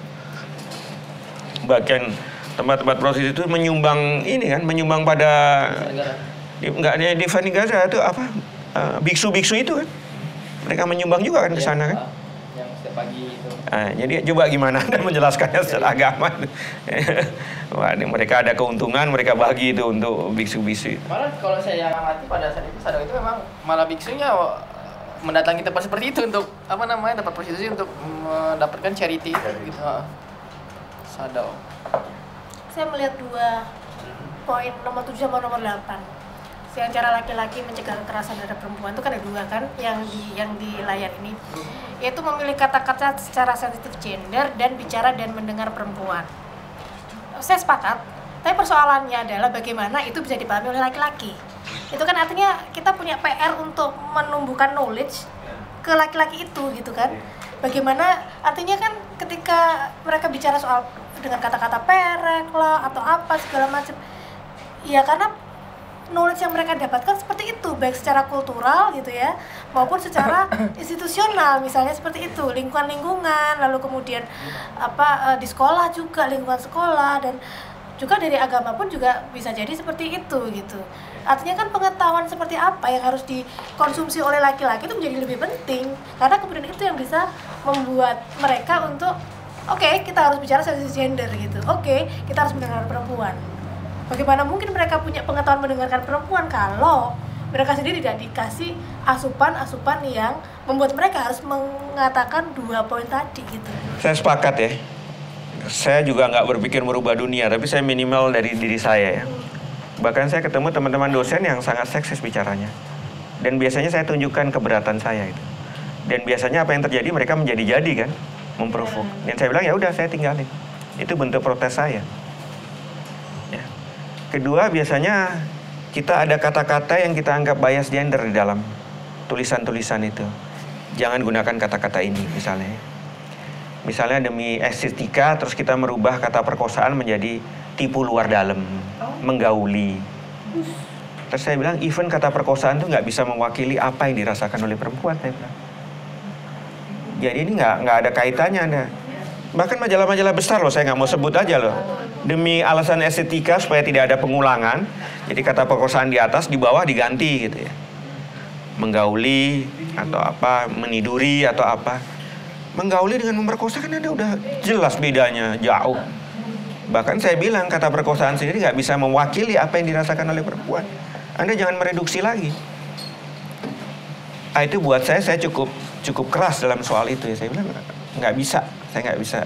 Bahkan tempat-tempat prostitusi itu menyumbang ini kan, menyumbang pada enggak hanya di Vanigara itu apa? Biksu-biksu itu kan. Mereka menyumbang juga kan ke sana kan. yang setiap pagi itu. Jadi coba gimana Anda menjelaskannya secara agama? Wah, mereka ada keuntungan, mereka bagi itu untuk biksu-biksu. Malah kalau saya amati pada saat itu sadau itu memang malah biksunya mendatangi tempat seperti itu untuk tempat prostitusi untuk mendapatkan charity itu gitu. Sadau. Saya melihat 2 poin, nomor 7 sama nomor 8. Yang cara laki-laki mencegah kekerasan terhadap perempuan itu kan ada 2 kan yang di layar ini, yaitu memilih kata-kata secara sensitif gender dan bicara dan mendengar perempuan. Saya sepakat, tapi persoalannya adalah bagaimana itu bisa dipahami oleh laki-laki. Itu kan artinya kita punya PR untuk menumbuhkan knowledge ke laki-laki itu gitu kan. Bagaimana artinya kan ketika mereka bicara soal dengan kata-kata perek lah atau apa segala macam, ya karena knowledge yang mereka dapatkan seperti itu, baik secara kultural gitu ya, maupun secara institusional, misalnya seperti itu, lingkungan, lalu kemudian di sekolah juga, lingkungan sekolah, dan juga dari agama pun juga bisa jadi seperti itu gitu. Artinya kan pengetahuan seperti apa yang harus dikonsumsi oleh laki-laki itu menjadi lebih penting, karena kemudian itu yang bisa membuat mereka untuk oke, kita harus bicara soal gender gitu, oke, kita harus mendengar perempuan. Bagaimana mungkin mereka punya pengetahuan mendengarkan perempuan kalau mereka sendiri tidak dikasih asupan-asupan yang membuat mereka harus mengatakan 2 poin tadi gitu. Saya sepakat ya. Saya juga nggak berpikir merubah dunia, tapi saya minimal dari diri saya ya. Bahkan saya ketemu teman-teman dosen yang sangat seksis bicaranya. Dan biasanya saya tunjukkan keberatan saya itu. Dan biasanya apa yang terjadi, mereka menjadi-jadi kan, memprovok. Dan saya bilang ya udah, saya tinggalin. Itu bentuk protes saya. Kedua, biasanya kita ada kata-kata yang kita anggap bias gender di dalam tulisan-tulisan itu. Jangan gunakan kata-kata ini misalnya. Misalnya demi estetika, terus kita merubah kata perkosaan menjadi tipu luar dalam, menggauli. Terus saya bilang, even kata perkosaan itu nggak bisa mewakili apa yang dirasakan oleh perempuan, saya bilang. Jadi ini nggak ada kaitannya Anda. Bahkan majalah-majalah besar loh, saya nggak mau sebut aja loh. Demi alasan estetika supaya tidak ada pengulangan, jadi kata perkosaan di atas, di bawah diganti gitu ya. Menggauli atau apa, meniduri atau apa. Menggauli dengan memperkosa kan Anda udah jelas bedanya, jauh. Bahkan saya bilang kata perkosaan sendiri nggak bisa mewakili apa yang dirasakan oleh perempuan. Anda jangan mereduksi lagi. Itu buat saya cukup keras dalam soal itu ya. Saya bilang nggak bisa, saya nggak bisa.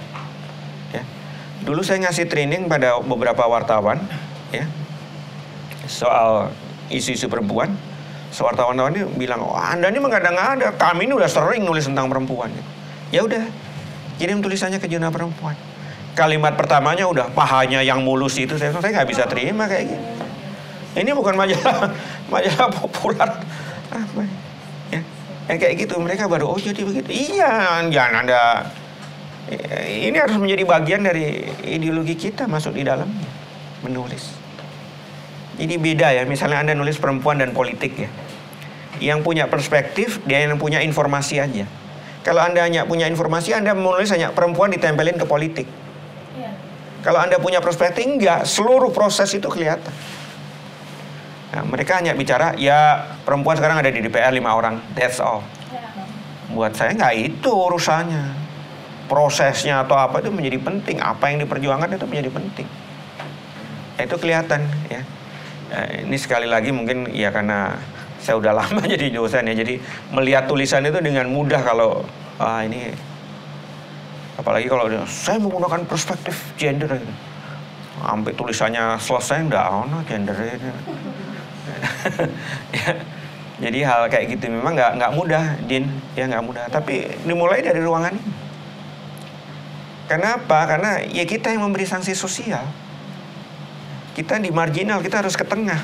Ya. Dulu saya ngasih training pada beberapa wartawan, ya, soal isu-isu perempuan. Wartawan ini bilang, oh, Anda ini mengada-ngada, kami ini udah sering nulis tentang perempuan. Ya udah, kirim tulisannya ke jurnal perempuan. Kalimat pertamanya udah pahanya yang mulus itu, saya nggak bisa terima kayak gini. Ini bukan majalah populer, apa ya? Kayak gitu, mereka baru, oh jadi begitu. Iya, jangan Anda. Ini harus menjadi bagian dari ideologi kita masuk di dalamnya, menulis. Jadi beda ya, misalnya Anda nulis perempuan dan politik ya. Yang punya perspektif, dia yang punya informasi aja. Kalau Anda hanya punya informasi, Anda menulis hanya perempuan ditempelin ke politik. Ya. Kalau Anda punya perspektif, enggak, seluruh proses itu kelihatan. Nah, mereka hanya bicara, ya perempuan sekarang ada di DPR 5 orang, that's all. Ya. Buat saya nggak itu urusannya. Prosesnya atau apa itu menjadi penting, apa yang diperjuangkan itu menjadi penting. Itu kelihatan ya. Ini sekali lagi mungkin ya karena saya udah lama jadi dosen ya, jadi melihat tulisan itu dengan mudah kalau ini, apalagi kalau saya menggunakan perspektif gender gitu. Sampai tulisannya selesai nggak ono gender itu. Ya, jadi hal kayak gitu memang nggak mudah, Din, ya nggak mudah. Tapi dimulai dari ruangan ini. Kenapa? Karena ya kita yang memberi sanksi sosial. Kita di marginal, kita harus ke tengah.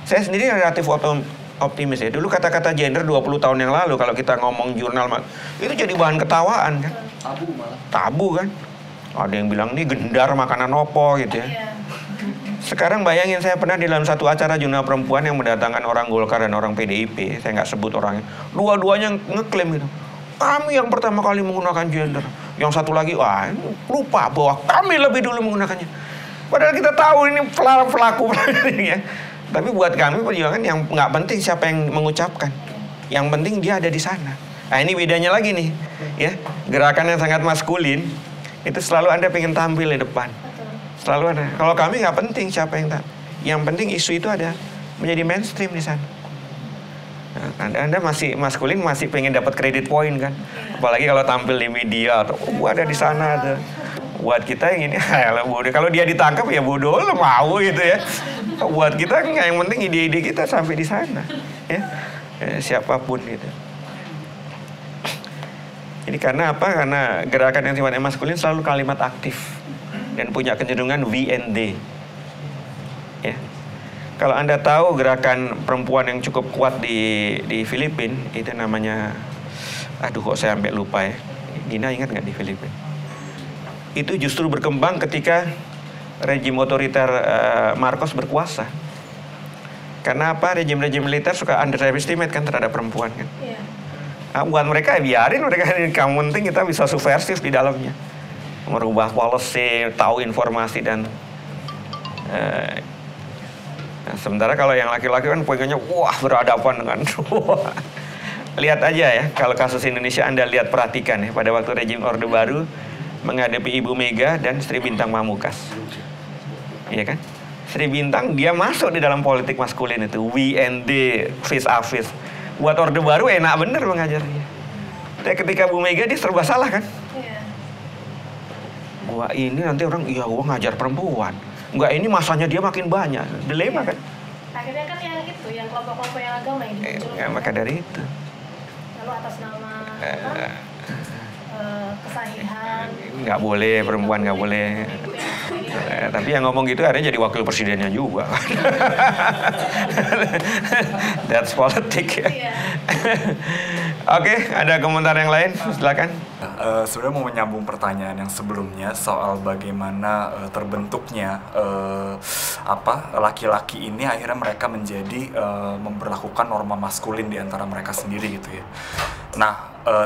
Saya sendiri relatif optimis ya. Dulu kata-kata gender 20 tahun yang lalu kalau kita ngomong jurnal itu jadi bahan ketawaan kan. Tabu malah. Tabu kan. Ada yang bilang ini gendar makanan opo gitu ya. Sekarang bayangin, saya pernah di dalam satu acara jurnal perempuan yang mendatangkan orang Golkar dan orang PDIP. Saya nggak sebut orangnya. Dua-duanya ngeklaim gitu. Kami yang pertama kali menggunakan gender. Yang satu lagi, lupa bahwa kami lebih dulu menggunakannya. Padahal kita tahu ini pelaku ya. Tapi buat kami perjuangan yang nggak penting siapa yang mengucapkan. Yang penting dia ada di sana. Nah ini bedanya lagi nih. ya, gerakan yang sangat maskulin itu selalu Anda pengen tampil di depan. Selalu ada. Kalau kami nggak penting siapa yang tak. Yang penting isu itu ada menjadi mainstream di sana. Nah, anda masih maskulin, masih pengen dapat kredit poin kan. Apalagi kalau tampil di media atau ada di sana ada. Buat kita yang ini, bodoh. Kalau dia ditangkap ya bodoh lo mau gitu ya. Buat kita enggak, yang penting ide-ide kita sampai di sana. Ya. Siapapun gitu. Jadi karena apa? Karena gerakan yang sifatnya maskulin selalu kalimat aktif dan punya kecenderungan V&D. Ya. Kalau Anda tahu gerakan perempuan yang cukup kuat di Filipina, itu namanya, aduh kok saya sampai lupa ya. Dina ingat nggak di Filipina? Itu justru berkembang ketika rejim otoriter Marcos berkuasa. Karena apa? Rejim-rejim militer suka underestimate kan terhadap perempuan kan. Yeah. Nah, buat mereka biarin mereka, yang penting kita bisa subversif di dalamnya, merubah policy, tahu informasi dan nah, sementara kalau yang laki-laki kan pengennya wah berhadapan dengan lihat aja ya, kalau kasus Indonesia Anda lihat, perhatikan ya, pada waktu rejim Orde Baru menghadapi Ibu Mega dan Sri Bintang Pamungkas, iya kan? Sri Bintang dia masuk di dalam politik maskulin itu, V&D, face a face. Buat Orde Baru enak bener mengajarnya. Tapi ketika Bu Mega dia serba salah kan? Iya. Wah ini nanti orang, iya gua ngajar perempuan. Enggak, ini masanya dia makin banyak. Dilema kan? Akhirnya kan yang itu, yang kelompok-kelompok yang agama yang dimunculkan. Maka dari itu. Lalu atas nama kesahihan. Nggak boleh, perempuan nggak boleh. Tapi yang ngomong gitu akhirnya jadi wakil presidennya juga. That's politik ya. Oke, ada komentar yang lain? Silakan. Sebenarnya mau menyambung pertanyaan yang sebelumnya soal bagaimana terbentuknya laki-laki ini akhirnya mereka menjadi memperlakukan norma maskulin di antara mereka sendiri gitu ya. Nah,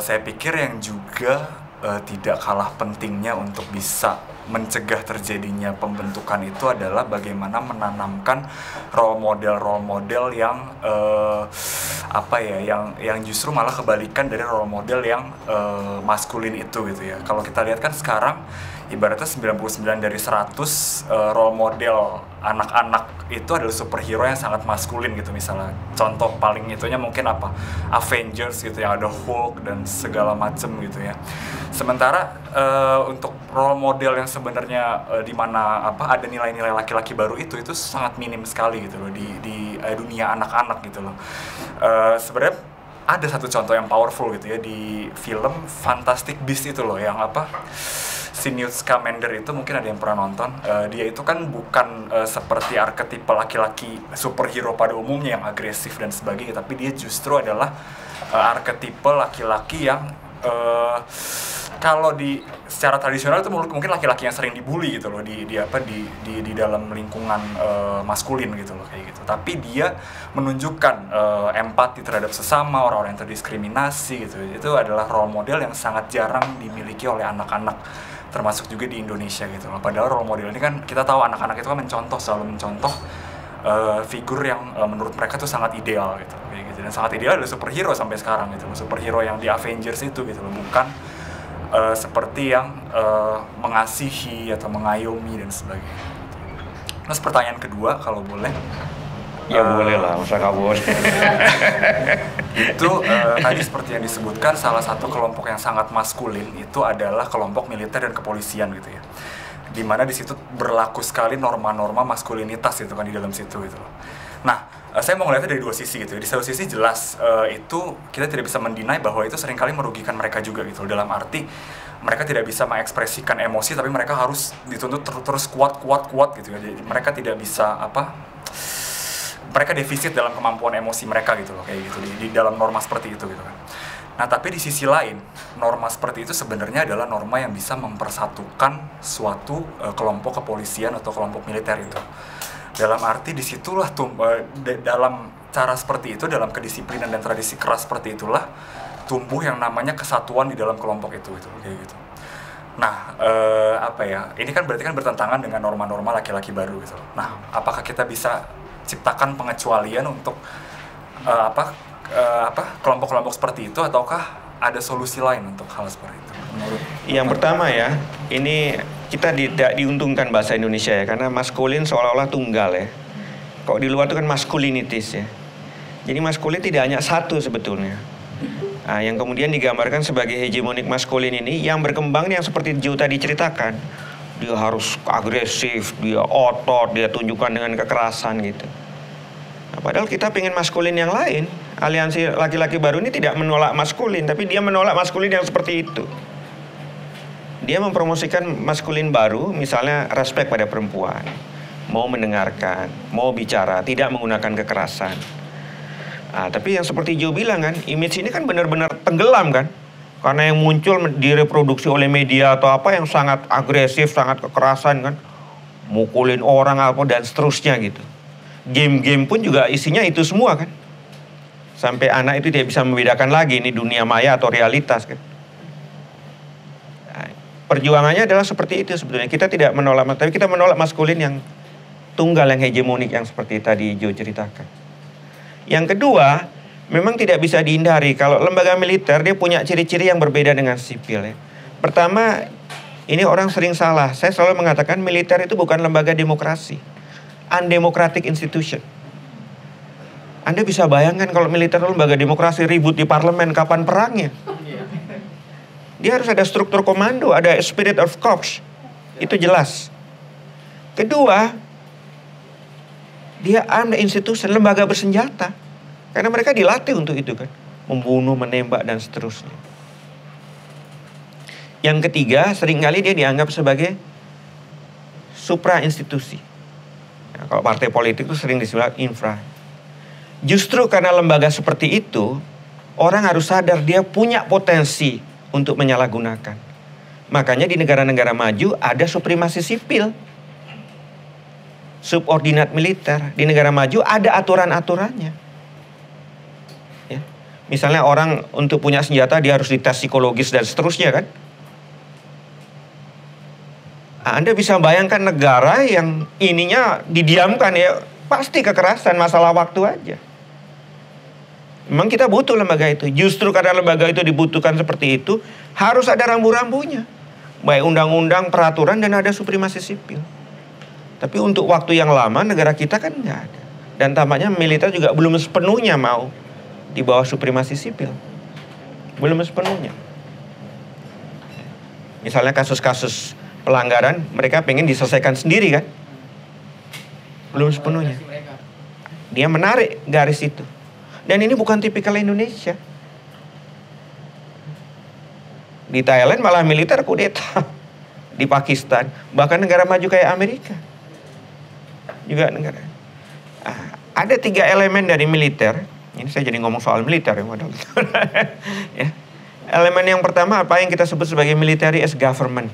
saya pikir yang juga tidak kalah pentingnya untuk bisa mencegah terjadinya pembentukan itu adalah bagaimana menanamkan role model yang yang justru malah kebalikan dari role model yang maskulin itu gitu ya. Kalau kita lihat kan sekarang ibaratnya 99 dari 100 role model anak-anak itu adalah superhero yang sangat maskulin gitu misalnya. Contoh paling itunya mungkin apa? Avengers gitu yang ada Hulk dan segala macem gitu ya. Sementara untuk role model yang sebenarnya di mana ada nilai-nilai laki-laki baru itu sangat minim sekali gitu loh di dunia anak-anak gitu loh. Sebenarnya ada satu contoh yang powerful gitu ya di film Fantastic Beasts itu loh, yang si Newt Scamander itu, mungkin ada yang pernah nonton. Dia itu kan bukan seperti arketipe laki-laki superhero pada umumnya yang agresif dan sebagainya, tapi dia justru adalah arketipe laki-laki yang kalau secara tradisional itu mungkin laki-laki yang sering dibully gitu loh di dalam lingkungan maskulin gitu loh kayak gitu. Tapi dia menunjukkan empati terhadap sesama, orang-orang yang terdiskriminasi gitu. Itu adalah role model yang sangat jarang dimiliki oleh anak-anak, termasuk juga di Indonesia gitu loh. Padahal role model ini kan kita tahu anak-anak itu kan selalu mencontoh figur yang menurut mereka tuh sangat ideal gitu, kayak gitu. Dan sangat ideal adalah superhero sampai sekarang gitu loh. Superhero yang di Avengers itu gitu loh, bukan seperti yang mengasihi atau mengayomi dan sebagainya. Terus pertanyaan kedua kalau boleh. Ya boleh lah, masa nggak boleh. Itu tadi seperti yang disebutkan, salah satu kelompok yang sangat maskulin itu adalah kelompok militer dan kepolisian gitu ya. Dimana di situ berlaku sekali norma-norma maskulinitas itu kan di dalam situ gitu loh. Nah, saya mau ngeliatnya dari dua sisi gitu. Di satu sisi jelas itu kita tidak bisa mendinai bahwa itu seringkali merugikan mereka juga gitu. Dalam arti mereka tidak bisa mengekspresikan emosi, tapi mereka harus dituntut terus kuat gitu ya. Jadi mereka tidak bisa mereka defisit dalam kemampuan emosi mereka gitu loh, kayak gitu di dalam norma seperti itu gitu kan. Nah, tapi di sisi lain, norma seperti itu sebenarnya adalah norma yang bisa mempersatukan suatu kelompok kepolisian atau kelompok militer itu. Dalam arti disitulah dalam cara seperti itu, dalam kedisiplinan dan tradisi keras seperti itulah tumbuh yang namanya kesatuan di dalam kelompok itu kayak gitu. Nah, ini kan berarti kan bertentangan dengan norma-norma laki-laki baru gitu. Nah, apakah kita bisa ciptakan pengecualian untuk kelompok-kelompok seperti itu, ataukah ada solusi lain untuk hal seperti itu? Yang pertama ya, ini kita tidak diuntungkan bahasa Indonesia ya, karena maskulin seolah-olah tunggal ya. Kok di luar itu kan maskulinitis ya. Jadi maskulin tidak hanya satu sebetulnya. Nah, yang kemudian digambarkan sebagai hegemonik maskulin ini yang berkembang yang seperti Joe tadi ceritakan. Dia harus agresif, dia otot, dia tunjukkan dengan kekerasan gitu. Nah, padahal kita pengen maskulin yang lain. Aliansi laki-laki baru ini tidak menolak maskulin, tapi dia menolak maskulin yang seperti itu. Dia mempromosikan maskulin baru, misalnya respect pada perempuan, mau mendengarkan, mau bicara, tidak menggunakan kekerasan. Nah, tapi yang seperti Joe bilang kan, image ini kan benar-benar tenggelam kan. Karena yang muncul direproduksi oleh media atau apa yang sangat agresif, sangat kekerasan kan. Mukulin orang apa dan seterusnya gitu. Game-game pun juga isinya itu semua kan. Sampai anak itu tidak bisa membedakan lagi ini dunia maya atau realitas kan. Nah, perjuangannya adalah seperti itu sebetulnya. Kita tidak menolak, tapi kita menolak maskulin yang tunggal, yang hegemonik yang seperti tadi Joe ceritakan. Yang kedua, memang tidak bisa dihindari kalau lembaga militer dia punya ciri-ciri yang berbeda dengan sipil ya. Pertama, ini orang sering salah. Saya selalu mengatakan militer itu bukan lembaga demokrasi. Undemocratic institution. Anda bisa bayangkan kalau militer itu lembaga demokrasi, ribut di parlemen, kapan perangnya? Dia harus ada struktur komando, ada spirit of corps. Itu jelas. Kedua, dia armed institution, lembaga bersenjata. Karena mereka dilatih untuk itu kan. Membunuh, menembak, dan seterusnya. Yang ketiga, seringkali dia dianggap sebagai supra institusi. Nah, kalau partai politik itu sering disebut infra. Justru karena lembaga seperti itu, orang harus sadar dia punya potensi untuk menyalahgunakan. Makanya di negara-negara maju ada supremasi sipil. Subordinat militer. Di negara maju ada aturan-aturannya. Ya. Misalnya orang untuk punya senjata dia harus dites psikologis dan seterusnya kan. Anda bisa bayangkan negara yang ininya didiamkan ya, pasti kekerasan, masalah waktu aja. Memang kita butuh lembaga itu. Justru karena lembaga itu dibutuhkan seperti itu, harus ada rambu-rambunya. Baik undang-undang, peraturan, dan ada supremasi sipil. Tapi untuk waktu yang lama negara kita kan nggak ada. Dan tampaknya militer juga belum sepenuhnya mau di bawah supremasi sipil. Belum sepenuhnya. Misalnya kasus-kasus pelanggaran mereka pengen diselesaikan sendiri kan. Belum sepenuhnya. Dia menarik garis itu. Dan ini bukan tipikal Indonesia. Di Thailand malah militer kudeta. Di Pakistan. Bahkan negara maju kayak Amerika. Juga negara. Ada 3 elemen dari militer. Ini saya jadi ngomong soal militer ya. Ya. Elemen yang pertama apa yang kita sebut sebagai military as government.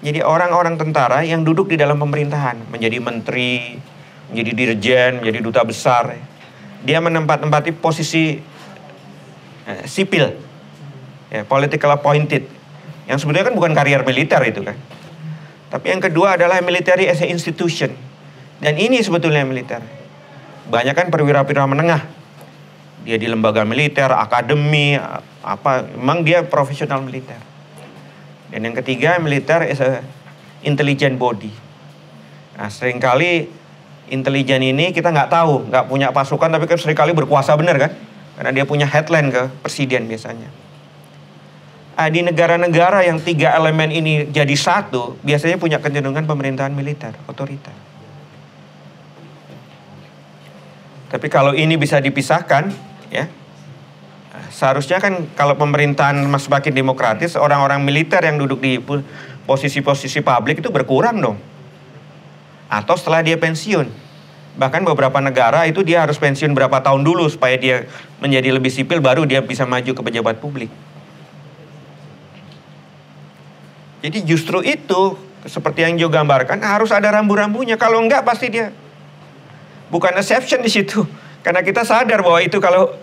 Jadi orang-orang tentara yang duduk di dalam pemerintahan. Menjadi menteri, menjadi dirjen, menjadi duta besar. Dia menempati posisi sipil. Ya, political appointed. Yang sebetulnya kan bukan karier militer itu kan. Tapi yang kedua adalah military as a institution. Dan ini sebetulnya militer. Banyak kan perwira-perwira menengah. Dia di lembaga militer, akademi, apa, memang dia profesional militer. Dan yang ketiga, militer is a intelligent body. Nah, seringkali intelijen ini kita nggak tahu, nggak punya pasukan, tapi kan seringkali berkuasa benar kan? Karena dia punya headline ke presiden biasanya. Di negara-negara yang 3 elemen ini jadi satu, biasanya punya kecenderungan pemerintahan militer, otoriter. Tapi kalau ini bisa dipisahkan, ya, seharusnya kan kalau pemerintahan semakin demokratis, orang-orang militer yang duduk di posisi-posisi publik itu berkurang dong. Atau setelah dia pensiun. Bahkan beberapa negara itu dia harus pensiun berapa tahun dulu supaya dia menjadi lebih sipil, baru dia bisa maju ke pejabat publik. Jadi justru itu, seperti yang Joe gambarkan, harus ada rambu-rambunya. Kalau enggak pasti dia bukan exception di situ. Karena kita sadar bahwa itu kalau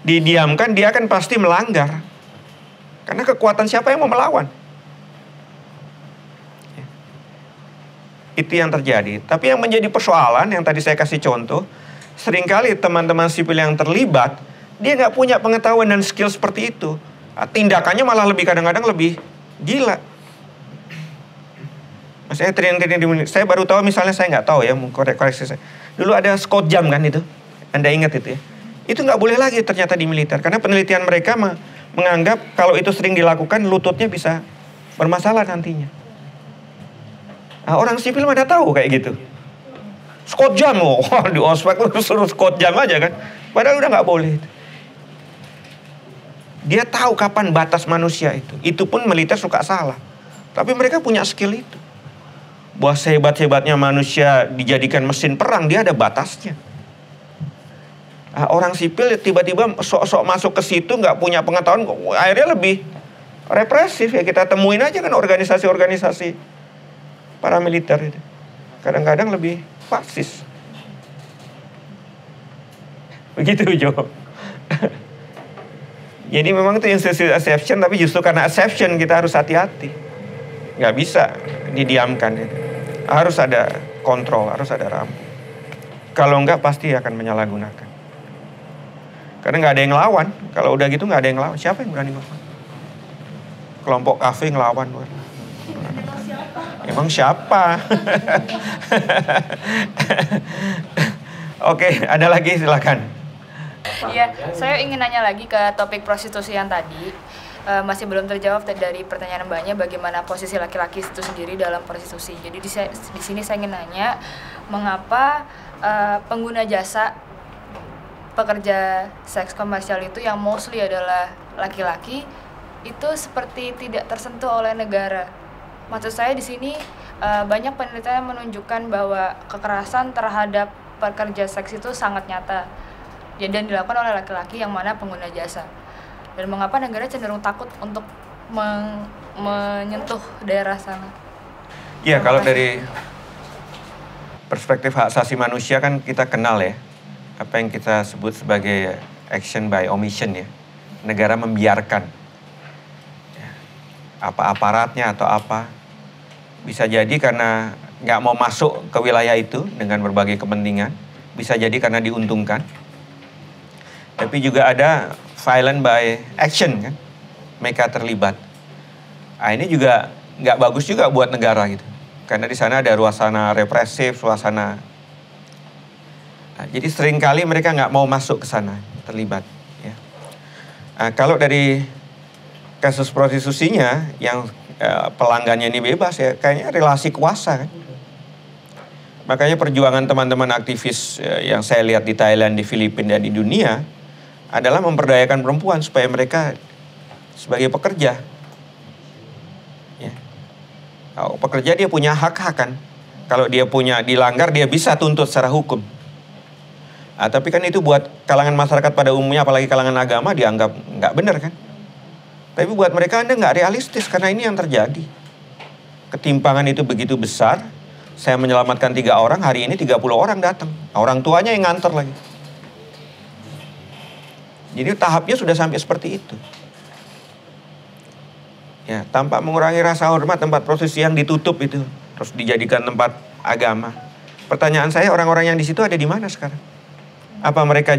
didiamkan dia akan pasti melanggar. Karena kekuatan siapa yang mau melawan? Itu yang terjadi. Tapi yang menjadi persoalan yang tadi saya kasih contoh, seringkali teman-teman sipil yang terlibat, dia nggak punya pengetahuan dan skill seperti itu. Tindakannya malah kadang-kadang lebih gila. Maksudnya training saya baru tahu, misalnya saya nggak tahu ya, koreksi saya. Dulu ada Scott jam kan itu, Anda ingat itu ya? Itu nggak boleh lagi ternyata di militer, karena penelitian mereka menganggap kalau itu sering dilakukan lututnya bisa bermasalah nantinya. Nah, orang sipil mana tahu kayak gitu. Scott jam, di ospek suruh Scott jam aja kan, padahal udah nggak boleh. Dia tahu kapan batas manusia itu. Itu pun militer suka salah, tapi mereka punya skill itu. Bahwa sehebat-hebatnya manusia dijadikan mesin perang, dia ada batasnya. Nah, orang sipil tiba-tiba sok-sok masuk ke situ nggak punya pengetahuan, akhirnya lebih represif ya. Kita temuin aja kan organisasi-organisasi paramiliter itu kadang-kadang lebih fasis. Begitu Jo. Jadi memang itu institusi exception, tapi justru karena exception kita harus hati-hati. Nggak bisa didiamkan itu. Harus ada kontrol, harus ada rambu. Kalau enggak pasti akan menyalahgunakan. Karena nggak ada yang ngelawan. Kalau udah gitu nggak ada yang ngelawan. Siapa yang berani ngelawan? Kelompok kafe ngelawan. Emang siapa? Oke, ada lagi silakan. Iya, saya ingin nanya lagi ke topik prostitusi yang tadi. Masih belum terjawab dari pertanyaan Mbaknya, bagaimana posisi laki-laki itu sendiri dalam prostitusi. Jadi di sini saya ingin nanya, mengapa pengguna jasa pekerja seks komersial itu yang mostly adalah laki-laki itu seperti tidak tersentuh oleh negara. Maksud saya di sini banyak penelitian yang menunjukkan bahwa kekerasan terhadap pekerja seks itu sangat nyata dan dilakukan oleh laki-laki yang mana pengguna jasa. Dan mengapa negara cenderung takut untuk menyentuh daerah sana? Iya, kalau dari perspektif hak asasi manusia kan kita kenal ya, apa yang kita sebut sebagai action by omission ya. Negara membiarkan apa aparatnya atau apa. Bisa jadi karena nggak mau masuk ke wilayah itu dengan berbagai kepentingan. Bisa jadi karena diuntungkan. Tapi juga ada violent by action kan. Mereka terlibat. Nah, ini juga nggak bagus juga buat negara gitu. Karena di sana ada suasana represif, suasana. Nah, jadi seringkali mereka nggak mau masuk ke sana, terlibat. Ya. Nah, kalau dari kasus prostitusinya yang pelanggannya ini bebas ya, kayaknya relasi kuasa kan. Makanya perjuangan teman-teman aktivis yang saya lihat di Thailand, di Filipina, dan di dunia adalah memperdayakan perempuan supaya mereka sebagai pekerja. Ya. Kalau pekerja dia punya hak-hak kan. Kalau dia punya dilanggar dia bisa tuntut secara hukum. Nah, tapi kan itu buat kalangan masyarakat pada umumnya, apalagi kalangan agama, dianggap nggak benar kan. Tapi buat mereka Anda nggak realistis karena ini yang terjadi. Ketimpangan itu begitu besar. Saya menyelamatkan 3 orang, hari ini 30 orang datang. Orang tuanya yang nganter lagi. Jadi tahapnya sudah sampai seperti itu. Ya, tanpa mengurangi rasa hormat tempat prostitusi yang ditutup itu, terus dijadikan tempat agama. Pertanyaan saya, orang-orang yang di situ ada di mana sekarang? Apa mereka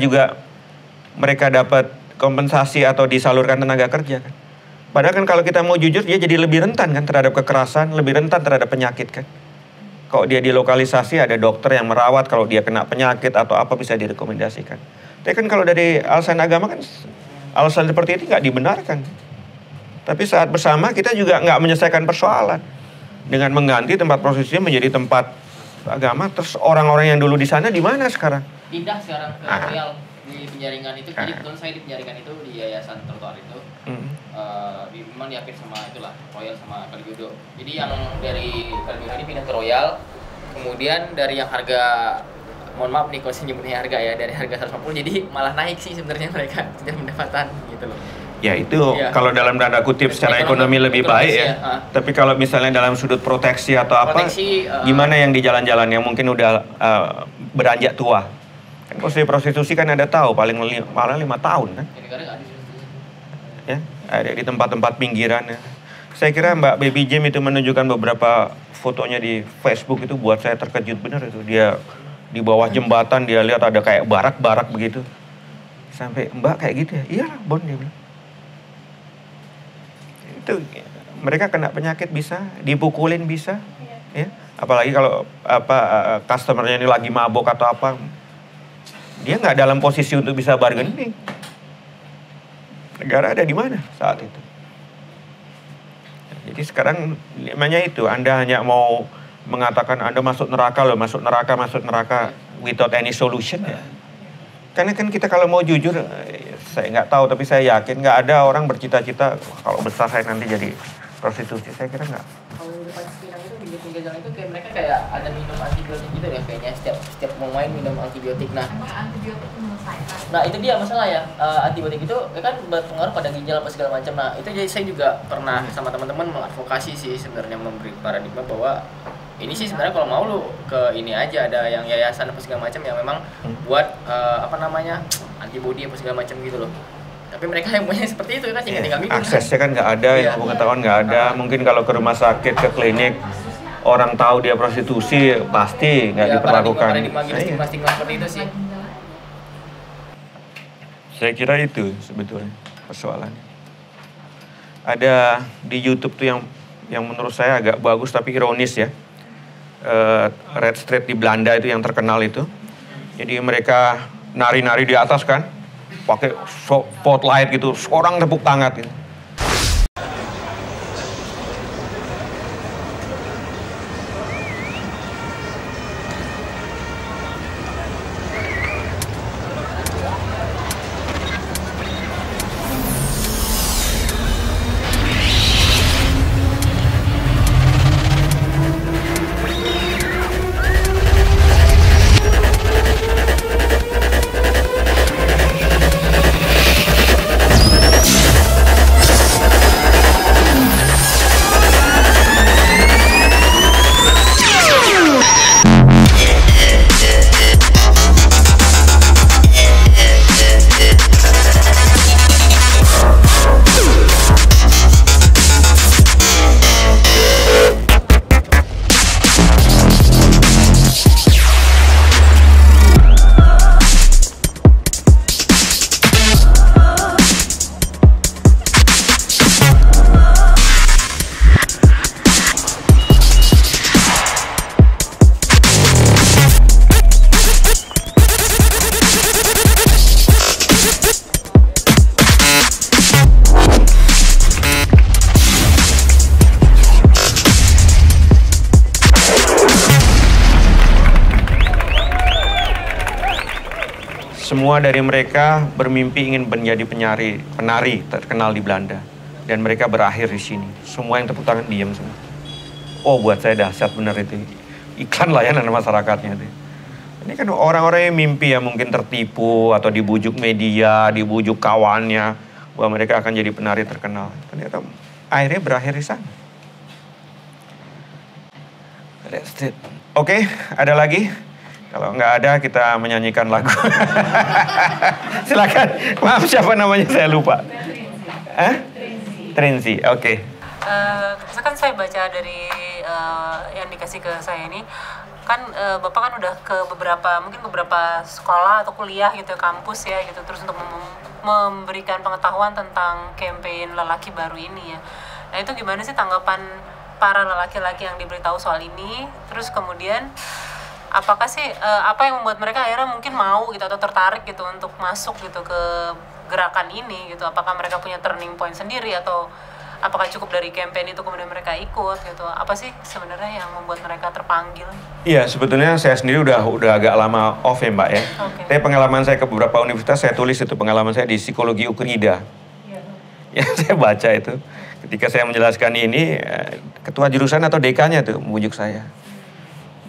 dapat kompensasi atau disalurkan tenaga kerja kan? Padahal kan kalau kita mau jujur, dia jadi lebih rentan kan terhadap kekerasan, lebih rentan terhadap penyakit kan. Kalau dia dilokalisasi ada dokter yang merawat, kalau dia kena penyakit atau apa bisa direkomendasikan. Tapi kan kalau dari alasan agama kan alasan seperti itu nggak dibenarkan. Tapi saat bersama kita juga nggak menyelesaikan persoalan dengan mengganti tempat prostitusi menjadi tempat agama. Terus orang-orang yang dulu di sana di mana sekarang? Pindah sekarang ke Royal di Penjaringan itu. Jadi kebetulan saya di Penjaringan itu di Yayasan Trotoar itu. Memang diapit sama itulah Royal sama Kalijodo. Jadi yang dari Kalijodo ini pindah ke Royal. Kemudian dari yang harga, mohon maaf nih kalau saya nyebutnya harga ya, dari harga 150 jadi malah naik sih sebenarnya mereka tidak pendapatan gitu loh. Ya itu ya, kalau dalam tanda kutip secara ekonomi lebih baik ya. Tapi kalau misalnya dalam sudut proteksi atau proteksi, gimana yang di jalan-jalan yang mungkin udah beranjak tua? Kan prostitusi kan ada tahu paling 5 tahun kan? Ya, ada di tempat-tempat pinggiran ya. Saya kira Mbak Baby Jim itu menunjukkan beberapa fotonya di Facebook itu buat saya terkejut benar itu. Dia di bawah jembatan dia lihat ada kayak barak-barak begitu. Sampai Mbak kayak gitu ya? Iya Bon dia bilang. itu mereka kena penyakit bisa, dipukulin bisa, ya. Apalagi kalau customernya ini lagi mabok atau apa, dia nggak dalam posisi untuk bisa bargaining. Negara ada di mana saat itu? Jadi sekarang namanya itu, Anda hanya mau mengatakan Anda masuk neraka loh, masuk neraka without any solution ya. Karena kan kita kalau mau jujur, saya nggak tahu tapi saya yakin nggak ada orang bercita-cita kalau besar saya nanti jadi prostitusi. Saya kira nggak. Kalau di depan Pinang itu di pinggir jalan itu kayak mereka kayak ada minum antibiotik gitu ya kayaknya setiap mau main minum antibiotik. Nah itu dia masalah ya, antibiotik itu kan berpengaruh pada ginjal apa segala macam. Nah itu jadi saya juga pernah sama teman-teman mengadvokasi sih sebenarnya, memberi paradigma bahwa ini sih sebenarnya kalau mau lu ke ini aja, ada yang yayasan apa segala macam yang memang buat antibody apa segala macam gitu loh. Tapi mereka yang punya seperti itu kan tinggal minum. Aksesnya kan nggak ada, ya. Pengetahuan nggak ada. Mungkin kalau ke rumah sakit, ke klinik, orang tahu dia prostitusi pasti nggak diperlakukan. Paradigma seperti itu sih. Saya kira itu sebetulnya persoalannya. Ada di YouTube tuh yang menurut saya agak bagus tapi ironis ya. Red Street di Belanda itu yang terkenal itu. Jadi mereka nari-nari di atas kan, pakai spotlight gitu, seorang tepuk tangan gitu. Semua dari mereka bermimpi ingin menjadi penari terkenal di Belanda. Dan mereka berakhir di sini. Semua yang tepuk tangan diam semua. Oh, buat saya dahsyat benar itu. Iklan layanan masyarakatnya itu. Ini kan orang-orang yang mimpi ya mungkin tertipu atau dibujuk media, dibujuk kawannya bahwa mereka akan jadi penari terkenal. Ternyata akhirnya berakhir di sana. Oke, ada lagi? Kalau nggak ada, kita menyanyikan lagu. Silakan. Maaf, siapa namanya? Saya lupa. Trinzi. Oke. Kan saya baca dari yang dikasih ke saya ini, kan Bapak kan udah ke beberapa sekolah atau kuliah gitu, kampus ya gitu, terus untuk memberikan pengetahuan tentang campaign lelaki baru ini ya. Nah itu gimana sih tanggapan para lelaki-laki yang diberitahu soal ini? Terus kemudian apakah sih apa yang membuat mereka akhirnya mungkin mau gitu atau tertarik gitu untuk masuk gitu ke gerakan ini gitu? Apakah mereka punya turning point sendiri atau apakah cukup dari campaign itu kemudian mereka ikut gitu? Apa sih sebenarnya yang membuat mereka terpanggil? Iya, sebetulnya saya sendiri udah agak lama off ya Mbak ya. Okay. Tapi pengalaman saya ke beberapa universitas, saya tulis itu pengalaman saya di psikologi Ukrida. Ya saya baca itu. Ketika saya menjelaskan ini, ketua jurusan atau dekannya tuh membujuk saya.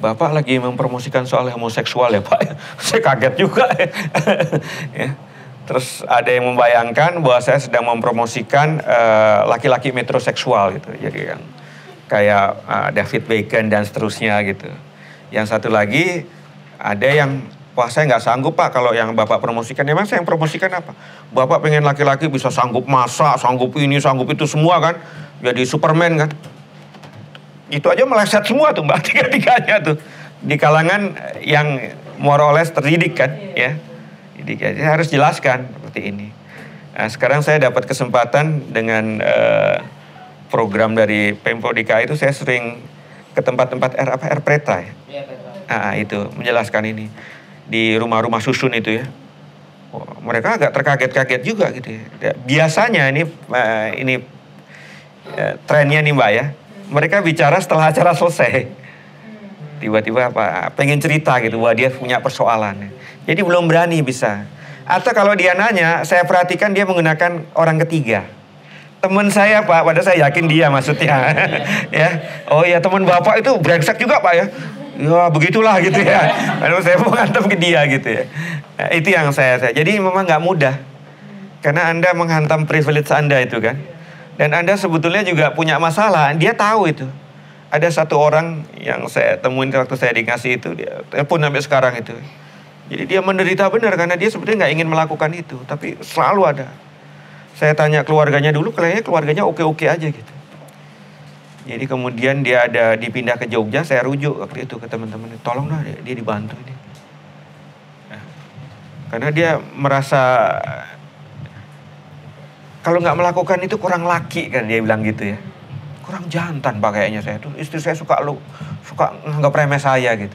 Bapak lagi mempromosikan soal homoseksual ya Pak. Saya kaget juga ya. Terus ada yang membayangkan bahwa saya sedang mempromosikan laki-laki metroseksual gitu. Jadi kan kayak David Beckham dan seterusnya gitu. Yang satu lagi ada yang, wah saya nggak sanggup Pak kalau yang Bapak promosikan. Emang saya yang promosikan apa? Bapak pengen laki-laki bisa sanggup masak, sanggup ini, sanggup itu semua kan. Jadi Superman kan. Itu aja meleset semua tuh Mbak, tiga-tiganya tuh. Di kalangan yang more or less terdidik kan, ya. Jadi harus jelaskan seperti ini. Nah, sekarang saya dapat kesempatan dengan program dari Pemprov DKI itu saya sering ke tempat-tempat RPETA ya. Iya, betul. Itu menjelaskan ini di rumah-rumah susun itu ya. Mereka agak terkaget-kaget juga gitu ya. Biasanya ini trennya nih Mbak ya. Mereka bicara setelah acara selesai. Tiba-tiba pengen cerita gitu bahwa dia punya persoalan. Jadi belum berani bisa. Atau kalau dia nanya, saya perhatikan dia menggunakan orang ketiga. Teman saya Pak, padahal saya yakin dia maksudnya. Ya. Oh ya teman Bapak itu brengsek juga Pak ya. Ya begitulah gitu ya. Lalu saya menghantam ke dia gitu ya. Nah, itu yang saya. Jadi memang nggak mudah. Karena Anda menghantam privilege Anda itu kan. Dan Anda sebetulnya juga punya masalah. Dia tahu itu. Ada satu orang yang saya temuin waktu saya dikasih itu. Dia telepon sampai sekarang itu. Jadi dia menderita benar karena dia sebetulnya nggak ingin melakukan itu. Tapi selalu ada. Saya tanya keluarganya dulu. Kayaknya keluarganya oke-oke aja gitu. Jadi kemudian dia dipindah ke Jogja. Saya rujuk waktu itu ke teman-teman. Tolong lah dia dibantu ini. Nah, karena dia merasa kalau nggak melakukan itu kurang laki kan dia bilang gitu ya. Kurang jantan Pak kayaknya saya tuh. Istri saya suka nganggap remeh saya gitu.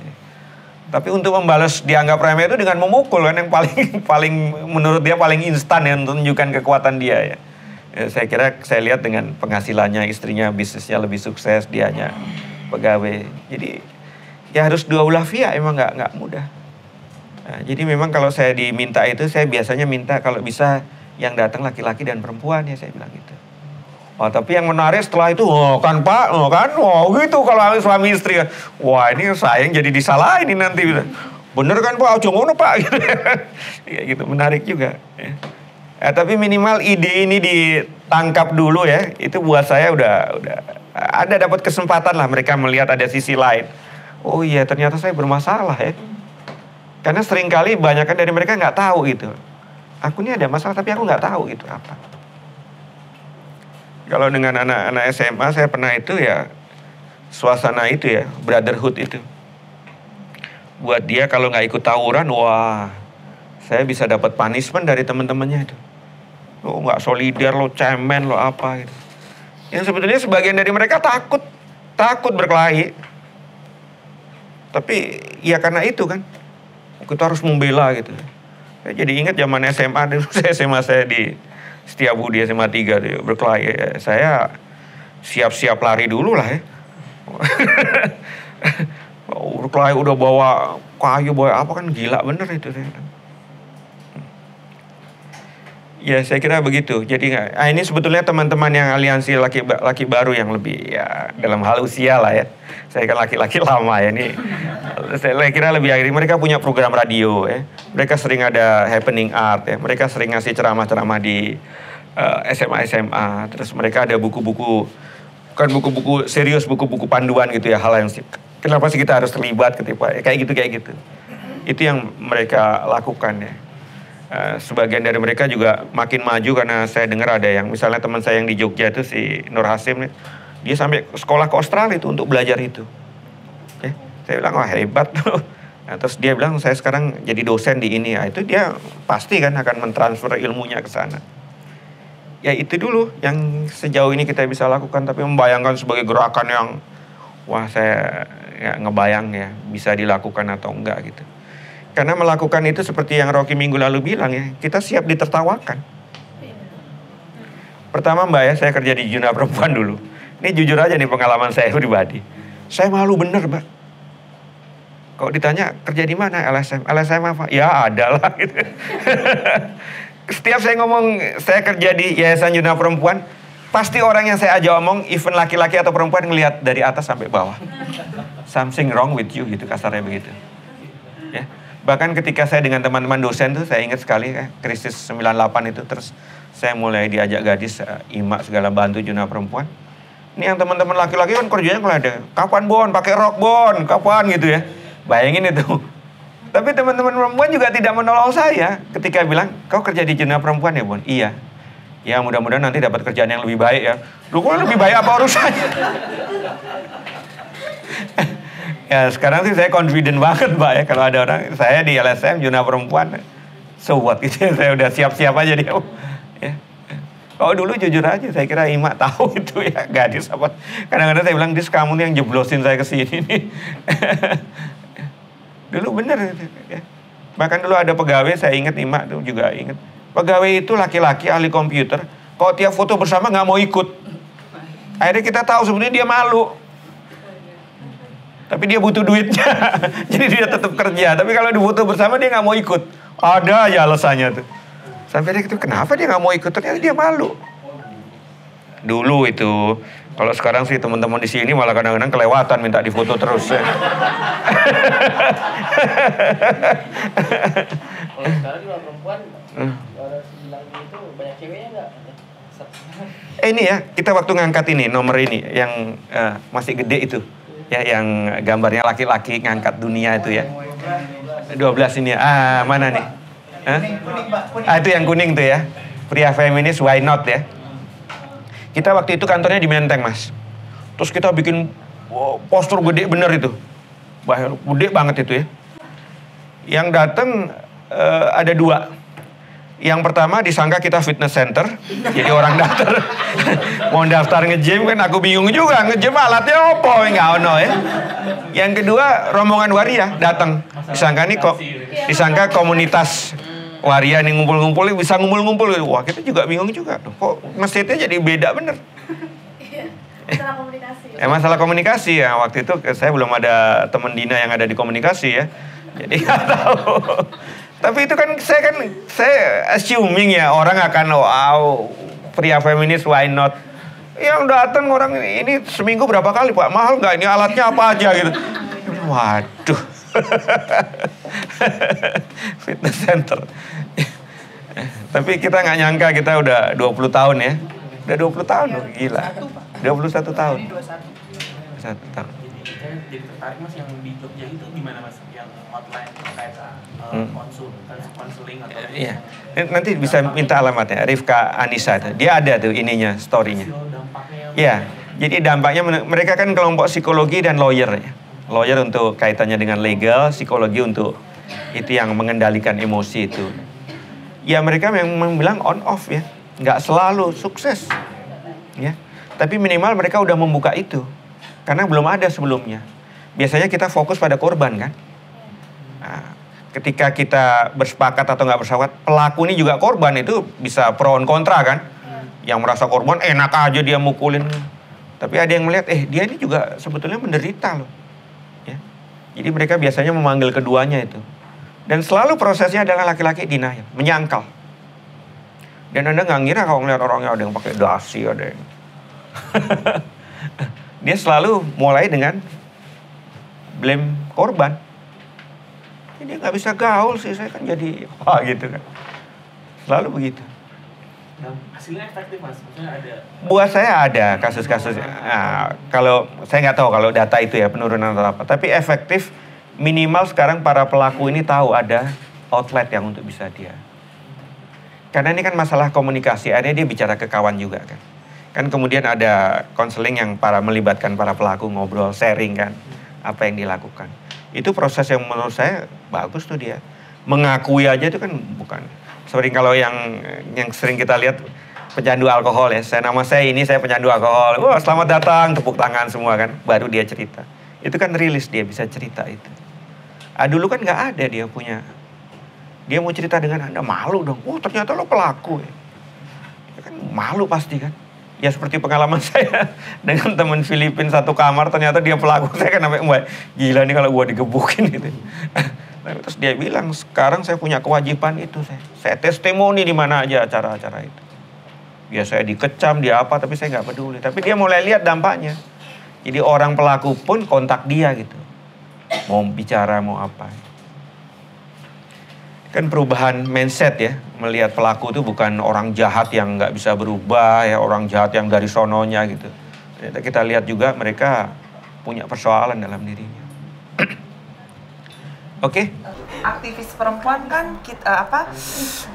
Tapi untuk membalas dianggap remeh itu dengan memukul kan yang paling menurut dia paling instan ya untuk menunjukkan kekuatan dia ya. Saya kira saya lihat dengan penghasilannya istrinya bisnisnya lebih sukses, dianya pegawai. Jadi ya harus dua belah pihak emang nggak mudah. Nah, jadi memang kalau saya diminta itu saya biasanya minta kalau bisa yang datang laki-laki dan perempuan ya saya bilang gitu. Oh, tapi yang menarik setelah itu, kan Pak, gitu kalau suami istri. Wah ini saya yang jadi disalahin ini nanti. Bener kan Pak, ojo ngono Pak. Gitu. Ya, gitu, menarik juga. Ya. Tapi minimal ide ini ditangkap dulu ya. Itu buat saya udah ada dapat kesempatan lah mereka melihat ada sisi lain. Oh iya ternyata saya bermasalah ya. Karena seringkali banyakan dari mereka nggak tahu gitu. Aku ini ada masalah tapi aku nggak tahu gitu apa. Kalau dengan anak-anak SMA saya pernah itu ya suasana itu ya brotherhood itu. Buat dia kalau nggak ikut tawuran, wah saya bisa dapat punishment dari teman-temannya itu. Lo nggak solidar, lo cemen, lo apa gitu. Yang sebetulnya sebagian dari mereka takut berkelahi. Tapi ya karena itu kan kita harus membela gitu. Saya jadi ingat zaman SMA dulu, saya di Setiabudi SMA 3 tuh, berkelahi. Saya siap-siap lari dulu lah ya. Berkelahi udah bawa kayu, bawa apa kan gila bener itu. Ya saya kira begitu. Jadi ini sebetulnya teman-teman yang aliansi laki baru yang lebih ya dalam hal usia lah ya. Saya kan laki-laki lama ya ini. Saya kira lebih akhir mereka punya program radio ya. Mereka sering ada happening art ya. Mereka sering ngasih ceramah-ceramah di SMA. Terus mereka ada buku-buku, bukan buku-buku serius, buku-buku panduan gitu ya. Hal yang kenapa sih kita harus terlibat ketika kayak gitu. Itu yang mereka lakukan ya. Sebagian dari mereka juga makin maju karena saya dengar ada yang misalnya teman saya yang di Jogja itu si Nur Hasim nih, dia sampai sekolah ke Australia itu untuk belajar itu. Saya bilang wah hebat tuh. Nah, terus dia bilang saya sekarang jadi dosen di ini ya. Itu dia pasti kan akan mentransfer ilmunya ke sana. Ya itu dulu yang sejauh ini kita bisa lakukan, tapi membayangkan sebagai gerakan yang wah saya ya, ngebayang ya bisa dilakukan atau enggak gitu. Karena melakukan itu seperti yang Rocky minggu lalu bilang ya, kita siap ditertawakan. Pertama Mbak ya, saya kerja di Juna Perempuan dulu. Ini jujur aja nih pengalaman saya pribadi. Saya malu bener Mbak. Kalau ditanya kerja di mana LSM apa? Ya ada lah gitu. Setiap saya ngomong saya kerja di Yayasan Juna Perempuan, pasti orang yang saya ajak omong, even laki-laki atau perempuan ngelihat dari atas sampai bawah. Something wrong with you gitu kasarnya begitu. Ya. Bahkan ketika saya dengan teman-teman dosen tuh saya ingat sekali krisis 98 itu, terus saya mulai diajak gadis IMA segala bantu Juna Perempuan. Ini yang teman-teman laki-laki kan kerjanya kalau ada kapan Bon pakai rok Bon kapan gitu ya, bayangin itu. Tapi teman-teman perempuan juga tidak menolong saya ketika bilang kau kerja di Juna Perempuan ya Bon. Iya ya, mudah-mudahan nanti dapat kerjaan yang lebih baik ya. Lu kok lebih baik apa urusannya? Ya sekarang sih saya confident banget Mbak ya, kalau ada orang saya di LSM Juna Perempuan so what gitu ya, saya udah siap-siap aja dia ya. Oh dulu jujur aja, saya kira Ima tahu itu ya, gadis apa. Kadang-kadang saya bilang, Dis kamu nih yang jeblosin saya ke sini nih. Dulu bener ya. Bahkan dulu ada pegawai, saya ingat Ima tuh juga ingat. Pegawai itu laki-laki ahli komputer, kalau tiap foto bersama nggak mau ikut. Akhirnya kita tahu sebenarnya dia malu. Tapi dia butuh duitnya, jadi dia tetap kerja. Tapi kalau di foto bersama dia nggak mau ikut. Ada aja alasannya tuh. Sampai dia gitu, kenapa dia nggak mau ikut? Ternyata dia malu. Dulu itu, kalau sekarang sih teman-teman di sini malah kadang-kadang kelewatan minta difoto terus. Ya. Kalau sekarang juga perempuan, orang bilang itu banyak ceweknya nggak? Ini ya, kita waktu ngangkat ini, nomor ini, yang masih gede itu. Ya, yang gambarnya laki-laki ngangkat dunia itu ya. 12 ini ya. Mana nih? Itu yang kuning tuh ya. Pria feminis, why not ya. Kita waktu itu kantornya di Menteng, Mas. Terus kita bikin poster gede bener itu. Gede banget itu ya. Yang datang ada 2. Yang pertama disangka kita fitness center. Jadi orang daftar mau daftar nge-gym kan, aku bingung juga nge-gym alatnya opo nggak ono ya. Yang kedua rombongan waria datang. Disangka nih kok disangka komunitas waria nih ngumpul-ngumpul bisa ngumpul-ngumpul. Wah, kita juga bingung juga. Kok masjidnya jadi beda bener. Masalah komunikasi. Masalah komunikasi ya. Waktu itu saya belum ada teman Dina yang ada di komunikasi ya. Jadi nggak tahu. Tapi itu kan saya assuming ya orang akan wow, pria feminis why not. Yang datang orang ini seminggu berapa kali Pak? Mahal nggak ini alatnya apa aja gitu. Waduh. Fitness center. Tapi kita nggak nyangka kita udah 20 tahun ya. Udah 20 tahun loh, gila. 21 tahun. 21 tahun. Saya jadi tertarik Mas yang di Jogja itu gimana Mas? Yang hotline terkait konseling atau iya. Nanti bisa minta alamatnya, Rifka Anissa itu. Dia ada tuh ininya, story-nya. Iya. Jadi dampaknya mereka kan kelompok psikologi dan lawyer ya. Lawyer untuk kaitannya dengan legal, psikologi untuk itu yang mengendalikan emosi itu. Ya mereka memang bilang on off ya. Nggak selalu sukses. Ya. Tapi minimal mereka udah membuka itu. Karena belum ada sebelumnya. Biasanya kita fokus pada korban kan. Nah, ketika kita bersepakat atau nggak bersepakat, pelaku ini juga korban, itu bisa pro dan kontra kan. Yang merasa korban enak aja dia mukulin. Tapi ada yang melihat, dia ini juga sebetulnya menderita loh. Ya. Jadi mereka biasanya memanggil keduanya itu. Dan selalu prosesnya adalah laki-laki denial, menyangkal. Dan Anda nggak ngira kalau ngeliat orangnya ada yang pakai dasi, ada yang... Dia selalu mulai dengan blame korban. Dia nggak bisa gaul sih, saya kan jadi gitu kan. Selalu begitu. Dan hasilnya efektif Mas, maksudnya ada? Buat saya ada kasus-kasus. Nah, kalau saya nggak tahu kalau data itu ya penurunan atau apa. Tapi efektif minimal sekarang para pelaku ini tahu ada outlet yang untuk bisa dia. Karena ini kan masalah komunikasi, akhirnya dia bicara ke kawan juga kan. Kan kemudian ada konseling yang melibatkan para pelaku ngobrol, sharing kan apa yang dilakukan. Itu proses yang menurut saya bagus tuh dia. Mengakui aja itu kan bukan. Sering kalau yang sering kita lihat pecandu alkohol ya. Nama saya ini, saya pecandu alkohol. Wah, selamat datang, tepuk tangan semua kan. Baru dia cerita. Itu kan rilis, dia bisa cerita itu. Dulu kan nggak ada dia punya. Dia mau cerita dengan Anda, malu dong. Ternyata lo pelaku ya. Kan malu pasti kan. Ya seperti pengalaman saya dengan teman Filipina satu kamar, ternyata dia pelaku. Saya kan sampai gila nih kalau gua digebukin gitu. Terus dia bilang, sekarang saya punya kewajiban itu. Saya testimoni di mana aja acara-acara itu. Ya saya dikecam, dia apa, tapi saya nggak peduli. Tapi dia mulai lihat dampaknya. Jadi orang pelaku pun kontak dia gitu. Mau bicara, mau apa. Kan perubahan mindset ya, melihat pelaku itu bukan orang jahat yang nggak bisa berubah ya, orang jahat yang dari sononya gitu. Ternyata kita lihat juga mereka punya persoalan dalam dirinya. Oke. Aktivis perempuan kan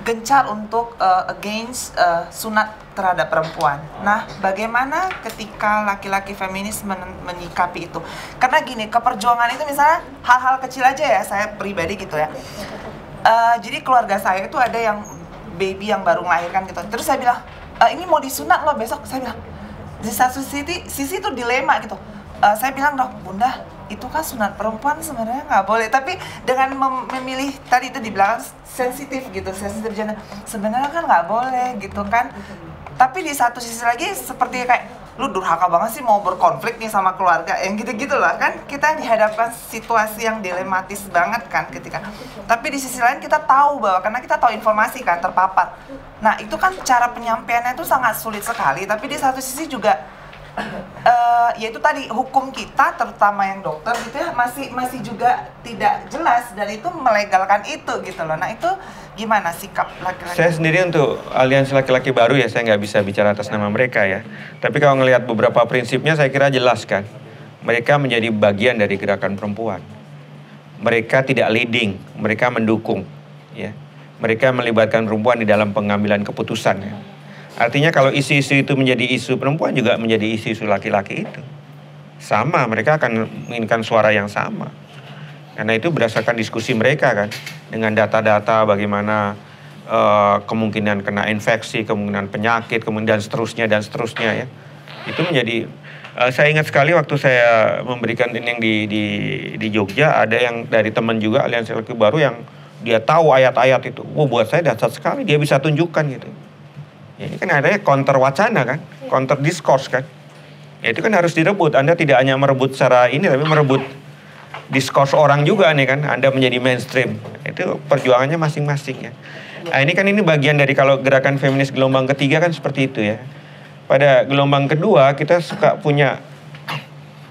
gencar untuk against sunat terhadap perempuan. Nah, bagaimana ketika laki-laki feminis menyikapi itu? Karena gini, keperjuangan itu misalnya hal-hal kecil aja ya, saya pribadi gitu ya. Jadi keluarga saya itu ada yang baby yang baru melahirkan gitu. Terus saya bilang, ini mau disunat loh besok. Saya bilang, di satu sisi itu dilema gitu. Saya bilang, dok, bunda, itu kan sunat perempuan sebenarnya nggak boleh. Tapi dengan memilih tadi itu dibilang sensitif gitu, sensitif gender, sebenarnya kan nggak boleh gitu kan. Tapi di satu sisi lagi seperti kayak, lu durhaka banget sih mau berkonflik nih sama keluarga, yang gitu-gitu lah kan. Kita dihadapkan situasi yang dilematis banget kan ketika. Tapi di sisi lain kita tahu bahwa, karena kita tahu informasi kan, terpapar. Nah itu kan cara penyampaiannya itu sangat sulit sekali. Tapi di satu sisi juga yaitu tadi hukum kita terutama yang dokter gitu ya masih juga tidak jelas dan itu melegalkan itu gitu loh. Nah itu gimana sikap laki-laki? Saya sendiri untuk aliansi laki-laki baru ya, saya nggak bisa bicara atas nama mereka ya. Tapi kalau ngelihat beberapa prinsipnya saya kira jelas kan. Mereka menjadi bagian dari gerakan perempuan. Mereka tidak leading, mereka mendukung ya. Mereka melibatkan perempuan di dalam pengambilan keputusan ya. Artinya kalau isu-isu itu menjadi isu perempuan juga menjadi isu-isu laki-laki itu. Sama, mereka akan menginginkan suara yang sama. Karena itu berdasarkan diskusi mereka kan. Dengan data-data bagaimana kemungkinan kena infeksi, kemungkinan penyakit, kemudian seterusnya ya. Itu menjadi, saya ingat sekali waktu saya memberikan ini yang di Jogja, ada yang dari teman juga aliansi laki baru yang dia tahu ayat-ayat itu. Buat saya dahsyat sekali, dia bisa tunjukkan gitu. Ini kan adanya counter wacana kan, counter discourse kan. Ya itu kan harus direbut. Anda tidak hanya merebut secara ini, tapi merebut discourse orang juga nih kan. Anda menjadi mainstream. Itu perjuangannya masing-masing ya. Nah ini bagian dari kalau gerakan feminis gelombang ketiga kan seperti itu ya. Pada gelombang kedua kita suka punya,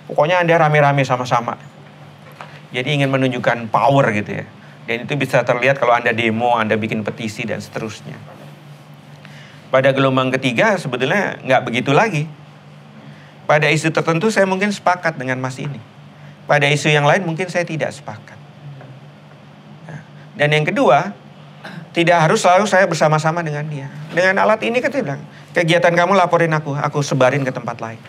pokoknya Anda rame-rame sama-sama. Jadi ingin menunjukkan power gitu ya. Dan itu bisa terlihat kalau Anda demo, Anda bikin petisi dan seterusnya. Pada gelombang ketiga sebetulnya nggak begitu lagi. Pada isu tertentu saya mungkin sepakat dengan Mas ini. Pada isu yang lain mungkin saya tidak sepakat. Dan yang kedua, tidak harus selalu saya bersama-sama dengan dia. Dengan alat ini kan dia bilang, kegiatan kamu laporin aku sebarin ke tempat lain.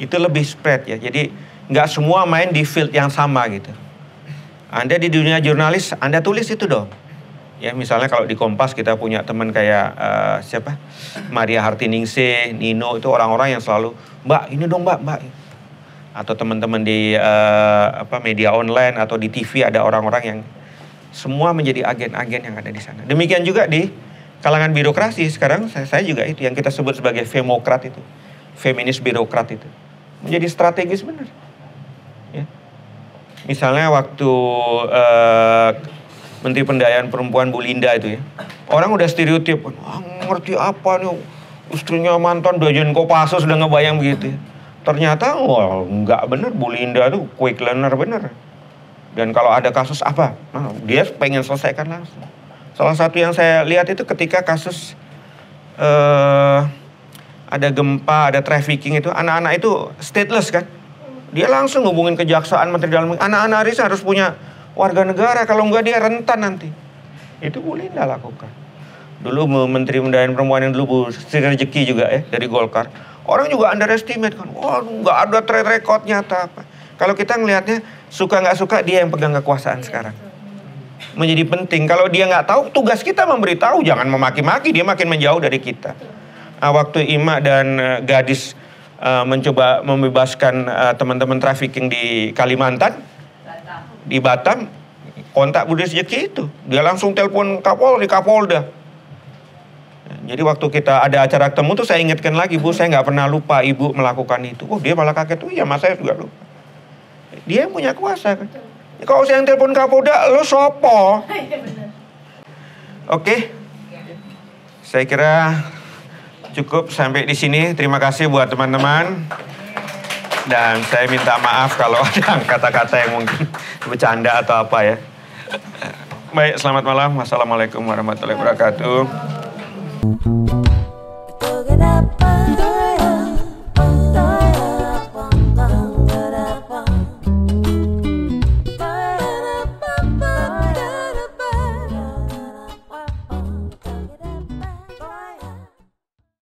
Itu lebih spread ya. Jadi nggak semua main di field yang sama gitu. Anda di dunia jurnalis, Anda tulis itu dong. Ya misalnya kalau di Kompas kita punya teman kayak siapa? Maria Hartiningsih, Nino, itu orang-orang yang selalu, Mbak ini dong Mbak. Atau teman-teman di media online atau di TV ada orang-orang yang semua menjadi agen-agen yang ada di sana. Demikian juga di kalangan birokrasi sekarang saya juga itu yang kita sebut sebagai femokrat itu, feminis birokrat itu menjadi strategis benar. Ya. Misalnya waktu Menteri Pendayaan Perempuan Bu Linda itu ya. Orang udah stereotip, ngerti apa nih, istrinya mantan Dirjen Kopassus udah ngebayang begitu ya. Ternyata, nggak bener, Bu Linda tuh quick learner bener. Dan kalau ada kasus apa, dia pengen selesaikan langsung. Salah satu yang saya lihat itu ketika kasus ada gempa, ada trafficking itu, anak-anak itu stateless kan. Dia langsung hubungin kejaksaan, Menteri Dalam Negeri, anak-anak harus punya warga negara, kalau enggak dia rentan nanti. Itu Bu Linda lakukan. Dulu Menteri Pemberdayaan Perempuan yang dulu Bu Sri Rezeki juga ya, dari Golkar. Orang juga underestimate kan, nggak ada track record nyata apa. Kalau kita ngelihatnya, suka nggak suka dia yang pegang kekuasaan sekarang. Menjadi penting, kalau dia nggak tahu, tugas kita memberitahu, jangan memaki-maki, dia makin menjauh dari kita. Waktu Ima dan Gadis mencoba membebaskan teman-teman trafficking di Kalimantan, di Batam, kontak Budi Sejeki itu. Dia langsung telepon Kapolda. Jadi waktu kita ada acara ketemu tuh saya ingatkan lagi, Bu, saya nggak pernah lupa Ibu melakukan itu. Dia malah kaget tuh, ya Mas saya juga lupa. Dia yang punya kuasa kan. Ya, kalau saya yang telepon Kapolda, lo sopo? Oke. Saya kira cukup sampai di sini. Terima kasih buat teman-teman. Dan saya minta maaf kalau ada kata-kata yang mungkin bercanda atau apa ya. Baik, selamat malam. Wassalamualaikum warahmatullahi wabarakatuh.